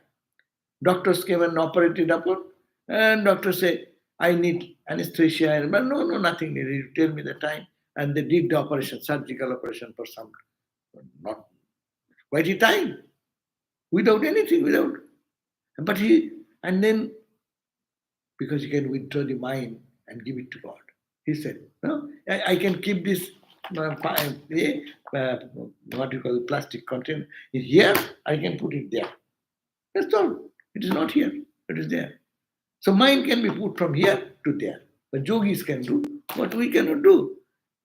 Doctors came and operated upon, and doctors say, I need anesthesia. But no, nothing needed. You tell me the time. And they did the operation, surgical operation for some, not quite a time, without anything, without. But and then, because he can withdraw the mind and give it to God, he said, no, I can keep this, what you call plastic container here, I can put it there. That's all. It is not here, it is there. So mind can be put from here to there. But yogis can do what we cannot do.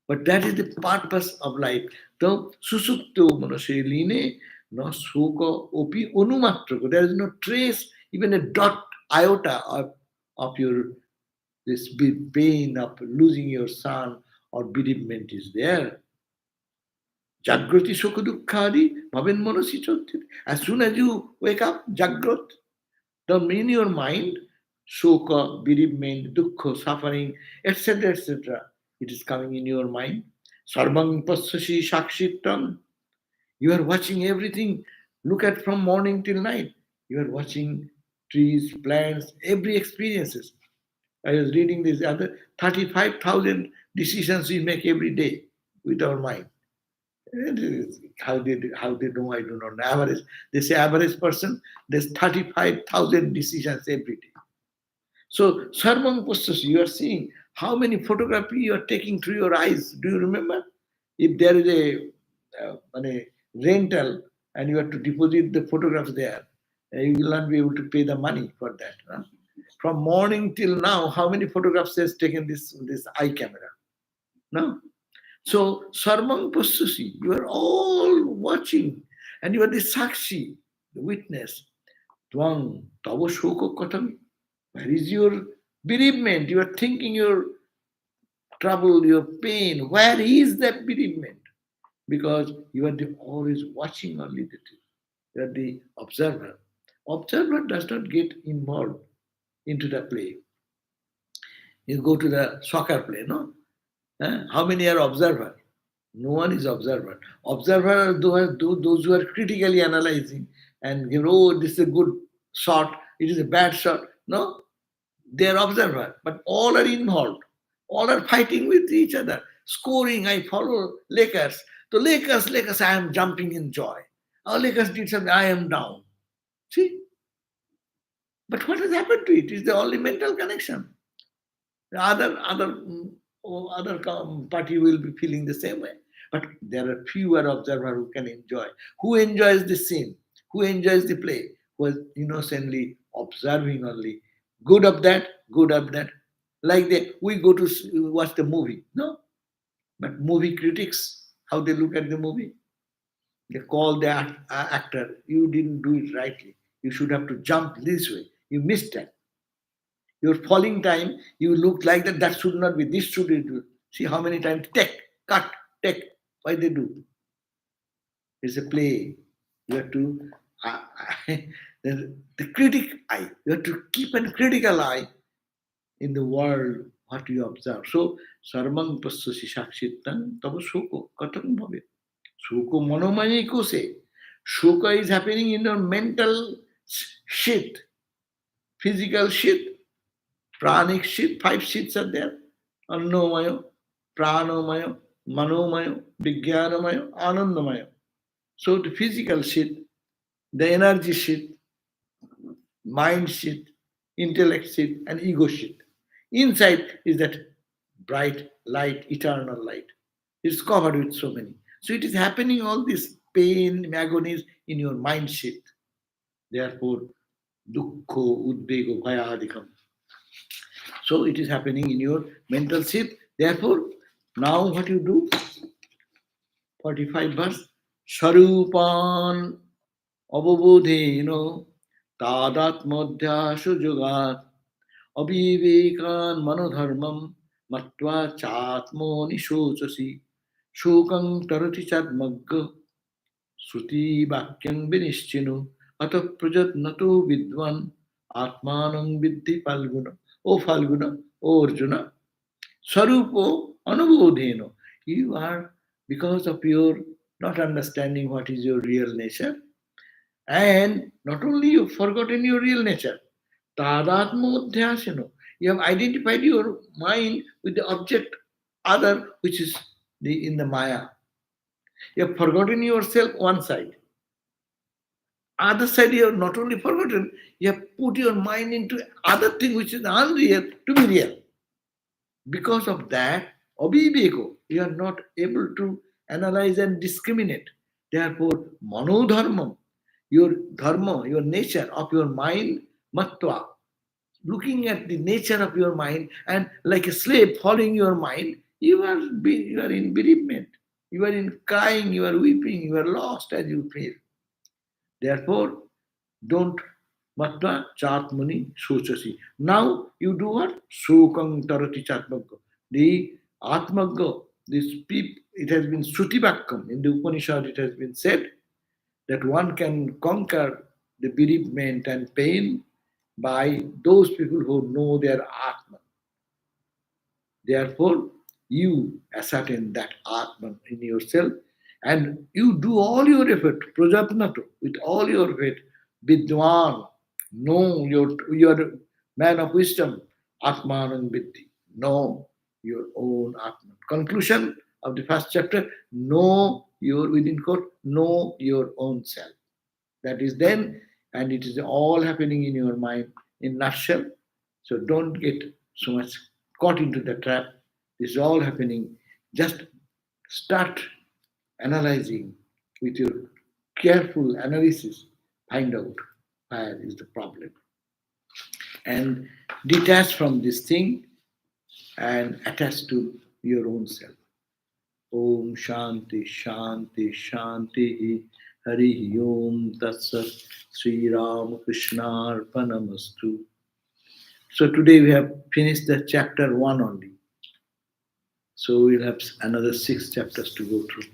But that is the purpose of life. So susupto manasheline no suka opi onumatrako. There is no trace, even a dot iota of your this big pain of losing your son or bereavement is there. Jagrati sukha dukkhadi bhaven manasi chottit. As soon as you wake up, jagrot, the in your mind, shoka, bereavement, dukkha, suffering, etc., it is coming in your mind. Sarvang passashi shakshittam. You are watching everything. Look at from morning till night. You are watching trees, plants, every experiences. I was reading this other 35,000 decisions we make every day with our mind. How they know, I do not know. Average, they say average person, there's 35,000 decisions every day. So sarvam pastas, you are seeing how many photography you are taking through your eyes. Do you remember? If there is a rental and you have to deposit the photographs there, you will not be able to pay the money for that. Huh? From morning till now, how many photographs has taken this eye camera? No. So, sarvam pasasi, you are all watching, and you are the sakshi, the witness. Twang, tava shoko katami. Where is your bereavement? You are thinking your trouble, your pain. Where is that bereavement? Because you are the always watching only the thing. You are the observer. Observer does not get involved into the play. You go to the soccer play, no? How many are observer? No one is observer. Observer are those who are critically analyzing and give, oh, this is a good shot, it is a bad shot. No, They are observer, but all are involved. All are fighting with each other, scoring. I follow Lakers. So Lakers, I am jumping in joy. Oh, Lakers did something, I am down. See? But what has happened to it? Is the only mental connection. The other party will be feeling the same way. But there are fewer observers who can enjoy. Who enjoys the scene? Who enjoys the play? Who is innocently observing only. Good of that, good of that. Like we go to watch the movie. No, but movie critics, how they look at the movie, they call the actor. You didn't do it rightly. You should have to jump this way. You missed that. Your falling time, you look like that. That should not be. This should be. See how many times take, cut, take. Why they do? It's a play. You have to uh, the critic eye. You have to keep a critical eye in the world what you observe. So sarvang pasasi sakshitang tabo shuko katam bhavet. Shuko monomani kose. Shuka is happening in your mental shit, physical shit. Pranic sheet, 5 sheets are there. Annomaya, Pranomaya, Manomaya, Vijnanamaya, Anandamaya. So the physical sheet, the energy sheet, mind sheet, intellect sheet, and ego sheet. Inside is that bright light, eternal light. It's covered with so many. So it is happening all this pain, agonies in your mind sheet. Therefore, dukkho, udvego, bhayadikam. So it is happening in your mental state. Therefore, now what you do? 45 verse. Sharupan avabodheno tadat madhyashu jugat avivekan manodharmam matva chatmo nishochasi shokang tarati chadmagga suti vakyang vinischinu atha prajat nato vidvan atmanang viddhi palguna. O Falguna, O Arjuna, Sarupo Anubodheno. You are, because of your not understanding what is your real nature, and not only you've forgotten your real nature, Tadatmodhyasino. You have identified your mind with the object other, which is in the Maya. You have forgotten yourself one side. Other side, you have not only forgotten, you have put your mind into other thing which is unreal to be real. Because of that, abhiveko, you are not able to analyze and discriminate. Therefore, manodharmam, your dharma, your nature of your mind, matva, looking at the nature of your mind and like a slave following your mind, you are in bereavement. You are in crying, you are weeping, you are lost as you feel. Therefore, don't matva chatmani sochasi. Now you do what? Sukang tarati chatmagga. The atmagga, this peep, it has been sutibakam. In the Upanishad, it has been said that one can conquer the bereavement and pain by those people who know their Atman. Therefore, you ascertain that Atman in yourself and you do all your effort, prajapnato, with all your effort, vidwan, know you are a man of wisdom, Atmanam Viddhi, know your own Atman. Conclusion of the first chapter, know your, within quote, know your own self. That is then, and it is all happening in your mind in nutshell. So don't get so much caught into the trap. This is all happening. Just start analyzing with your careful analysis, find out where is the problem. And detach from this thing and attach to your own self. Om Shanti Shanti Shanti Hari Om Tatsat Sri Ram Krishnarpanamastu. So today we have finished the chapter 1 only. So we'll have another 6 chapters to go through.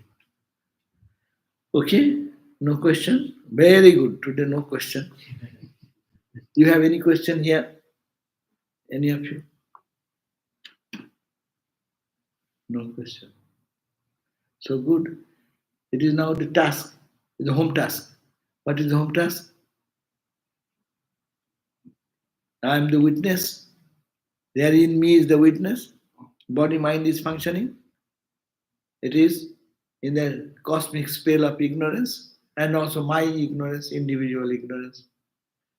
Okay? No question? Very good. Today no question. You have any question here? Any of you? No question. So good. It is now the task, the home task. What is the home task? I am the witness. There in me is the witness. Body mind is functioning. It is in the cosmic spell of ignorance and also my ignorance, individual ignorance.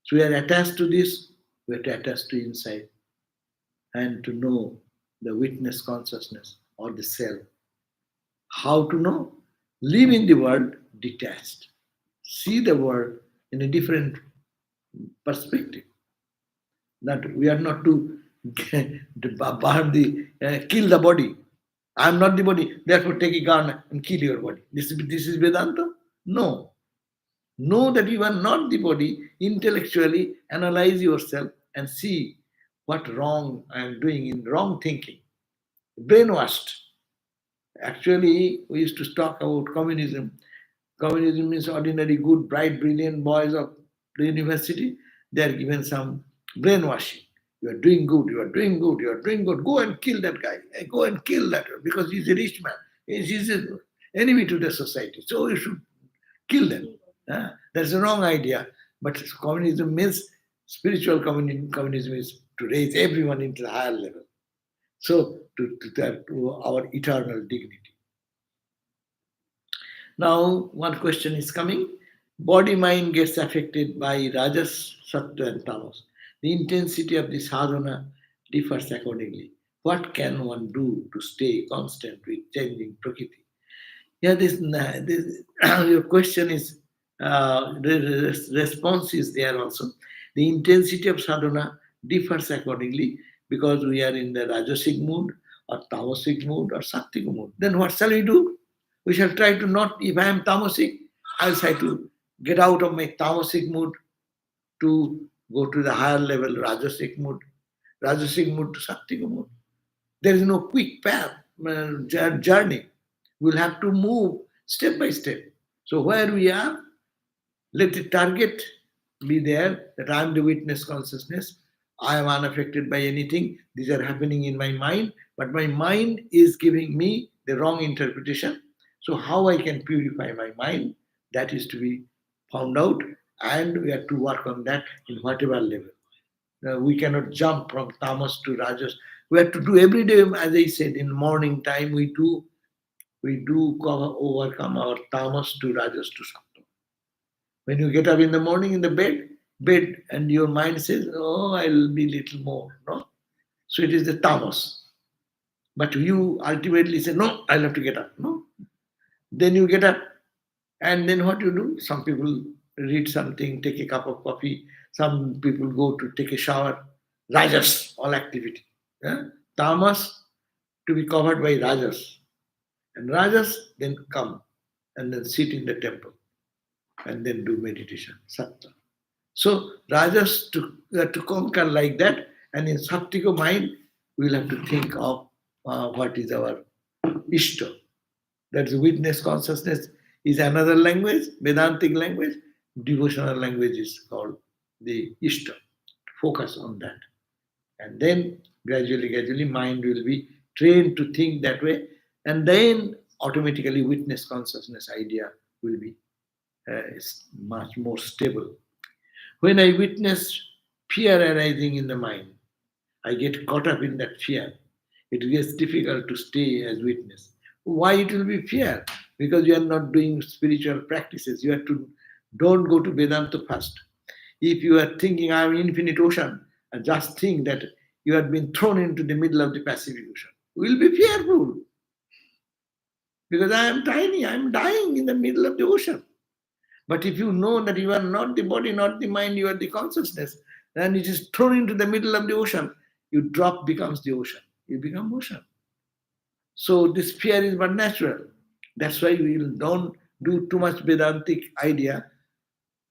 So we are attached to this, we are to attach to inside and to know the witness consciousness or the self. How to know? Live in the world detached. See the world in a different perspective. That we are not to burn kill the body. I am not the body, therefore take a gun and kill your body. This is Vedanta? No. Know that you are not the body, intellectually analyze yourself and see what wrong I am doing in wrong thinking. Brainwashed. Actually, we used to talk about communism. Communism means ordinary, good, bright, brilliant boys of the university. They are given some brainwashing. You are doing good, you are doing good, you are doing good. Go and kill that guy. Go and kill that because he's a rich man. He's an enemy to the society. So you should kill them. That's a wrong idea. But communism means spiritual communism is to raise everyone into the higher level. So to our eternal dignity. Now, one question is coming. Body mind gets affected by Rajas, Sattva, and Tamas. The intensity of the sadhana differs accordingly. What can one do to stay constant with changing Prakriti? Yeah, this your question is, the response is there also. The intensity of sadhana differs accordingly because we are in the Rajasic mood or Tamasic mood or Sattvic mood. Then what shall we do? We shall try to not, if I am tamasic, I'll try to get out of my tamasic mood to go to the higher level, rajasic mood to sattvic mood. There is no quick path, journey. We'll have to move step by step. So where we are, let the target be there that I am the witness consciousness. I am unaffected by anything. These are happening in my mind, but my mind is giving me the wrong interpretation. So how I can purify my mind, that is to be found out, and we have to work on that in whatever level. We cannot jump from tamas to rajas. We have to do every day, as I said, in morning time we do overcome our tamas to rajas to sattva. When you get up in the morning in the bed, and your mind says, "Oh, I'll be little more," no. So it is the tamas. But you ultimately say, "No, I'll have to get up." No. Then you get up, and then what you do? Some people read something, take a cup of coffee. Some people go to take a shower. Rajas, all activity. Yeah? Tamas to be covered by rajas. And rajas then come and then sit in the temple and then do meditation, sattva. So rajas to conquer like that, and in sattvika mind, we'll have to think of what is our ishta. That's witness consciousness is another language, Vedantic language. Devotional language is called the ishta. Focus on that. And then gradually, mind will be trained to think that way. And then automatically witness consciousness idea will be much more stable. When I witness fear arising in the mind, I get caught up in that fear. It gets difficult to stay as witness. Why it will be fear? Because you are not doing spiritual practices. You have to don't go to Vedanta first. If you are thinking I am infinite ocean, just think that you have been thrown into the middle of the Pacific Ocean. You will be fearful. Because I am tiny, I am dying in the middle of the ocean. But if you know that you are not the body, not the mind, you are the consciousness, then it is thrown into the middle of the ocean. You drop becomes the ocean. You become ocean. So this fear is but natural. That's why we don't do too much Vedantic idea.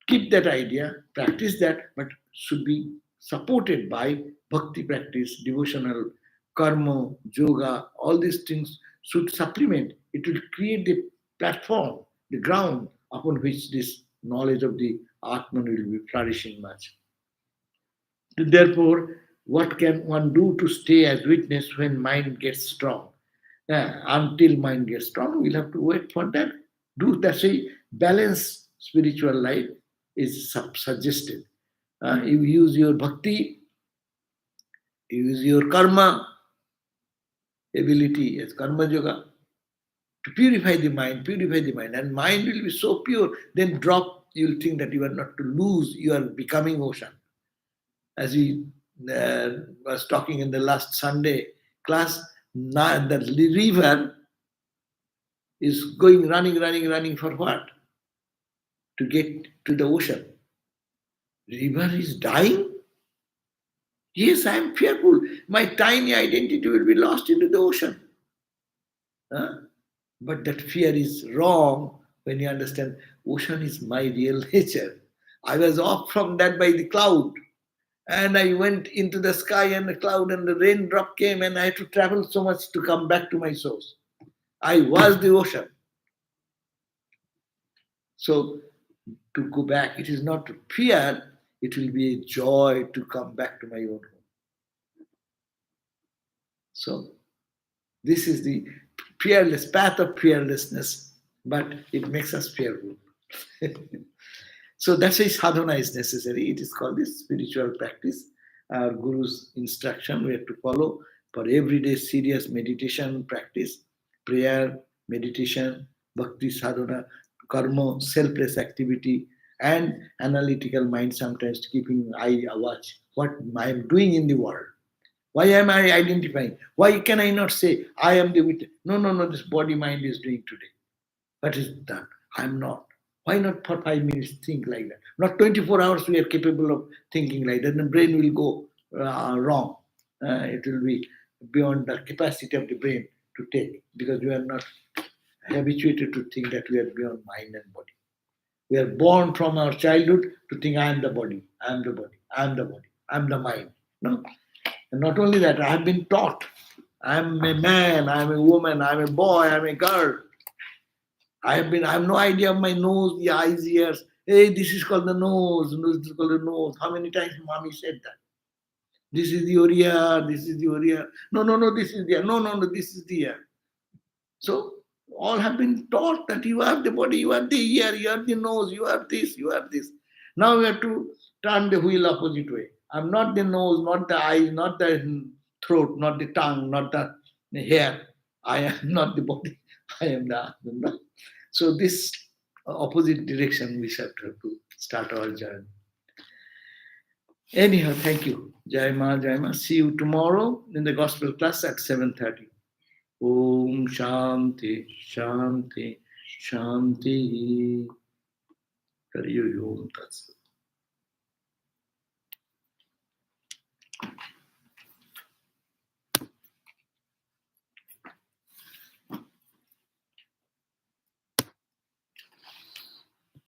Keep that idea, practice that, but should be supported by bhakti practice, devotional, karma, yoga, all these things should supplement. It will create the platform, the ground upon which this knowledge of the Atman will be flourishing much. Therefore, what can one do to stay as witness when mind gets strong? Until mind gets strong, we'll have to wait for that. Do that's why balanced spiritual life is suggested. You use your bhakti Use your karma ability as karma yoga to purify the mind, and mind will be so pure, then drop, you'll think that you are not to lose, you are becoming ocean. As we was talking in the last Sunday class, the river is going, running for what? To get to the ocean. River is dying? Yes, I am fearful. My tiny identity will be lost into the ocean. Huh? But that fear is wrong when you understand ocean is my real nature. I was off from that by the cloud. And I went into the sky and the cloud, and the raindrop came, and I had to travel so much to come back to my source. I was the ocean. So to go back, it is not fear, it will be a joy to come back to my own home. So this is the fearless path of fearlessness, but it makes us fearful. So that's why sadhana is necessary. It is called this spiritual practice. Our Guru's instruction we have to follow for everyday serious meditation practice, prayer, meditation, bhakti sadhana, karma, selfless activity, and analytical mind sometimes keeping eye watch what I am doing in the world. Why am I identifying? Why can I not say I am the witness? No, no, no, this body mind is doing today. What is done? I'm not. Why not for 5 minutes think like that? Not 24 hours we are capable of thinking like that. The brain will go wrong. It will be beyond the capacity of the brain to take because we are not habituated to think that we are beyond mind and body. We are born from our childhood to think I am the body, I am the body, I am the body, I am the mind. No? And not only that, I have been taught I am a man, I am a woman, I am a boy, I am a girl. I have no idea of my nose, the eyes, ears. Hey, this is called the nose, this is called the nose. How many times mommy said that? This is your ear, this is your ear. No, no, no, this is the ear. No, no, no, this is the ear. So all have been taught that you are the body, you are the ear, you are the nose, you are this, you are this. Now we have to turn the wheel opposite way. I'm not the nose, not the eyes, not the throat, not the tongue, not the hair. I am not the body. I am the Atman. So this opposite direction we have to start our journey. Anyhow, thank you. Jai Ma, Jai Ma. See you tomorrow in the gospel class at 7:30. Om Shanti, Shanti, Shanti. Hari Om Tat Sat.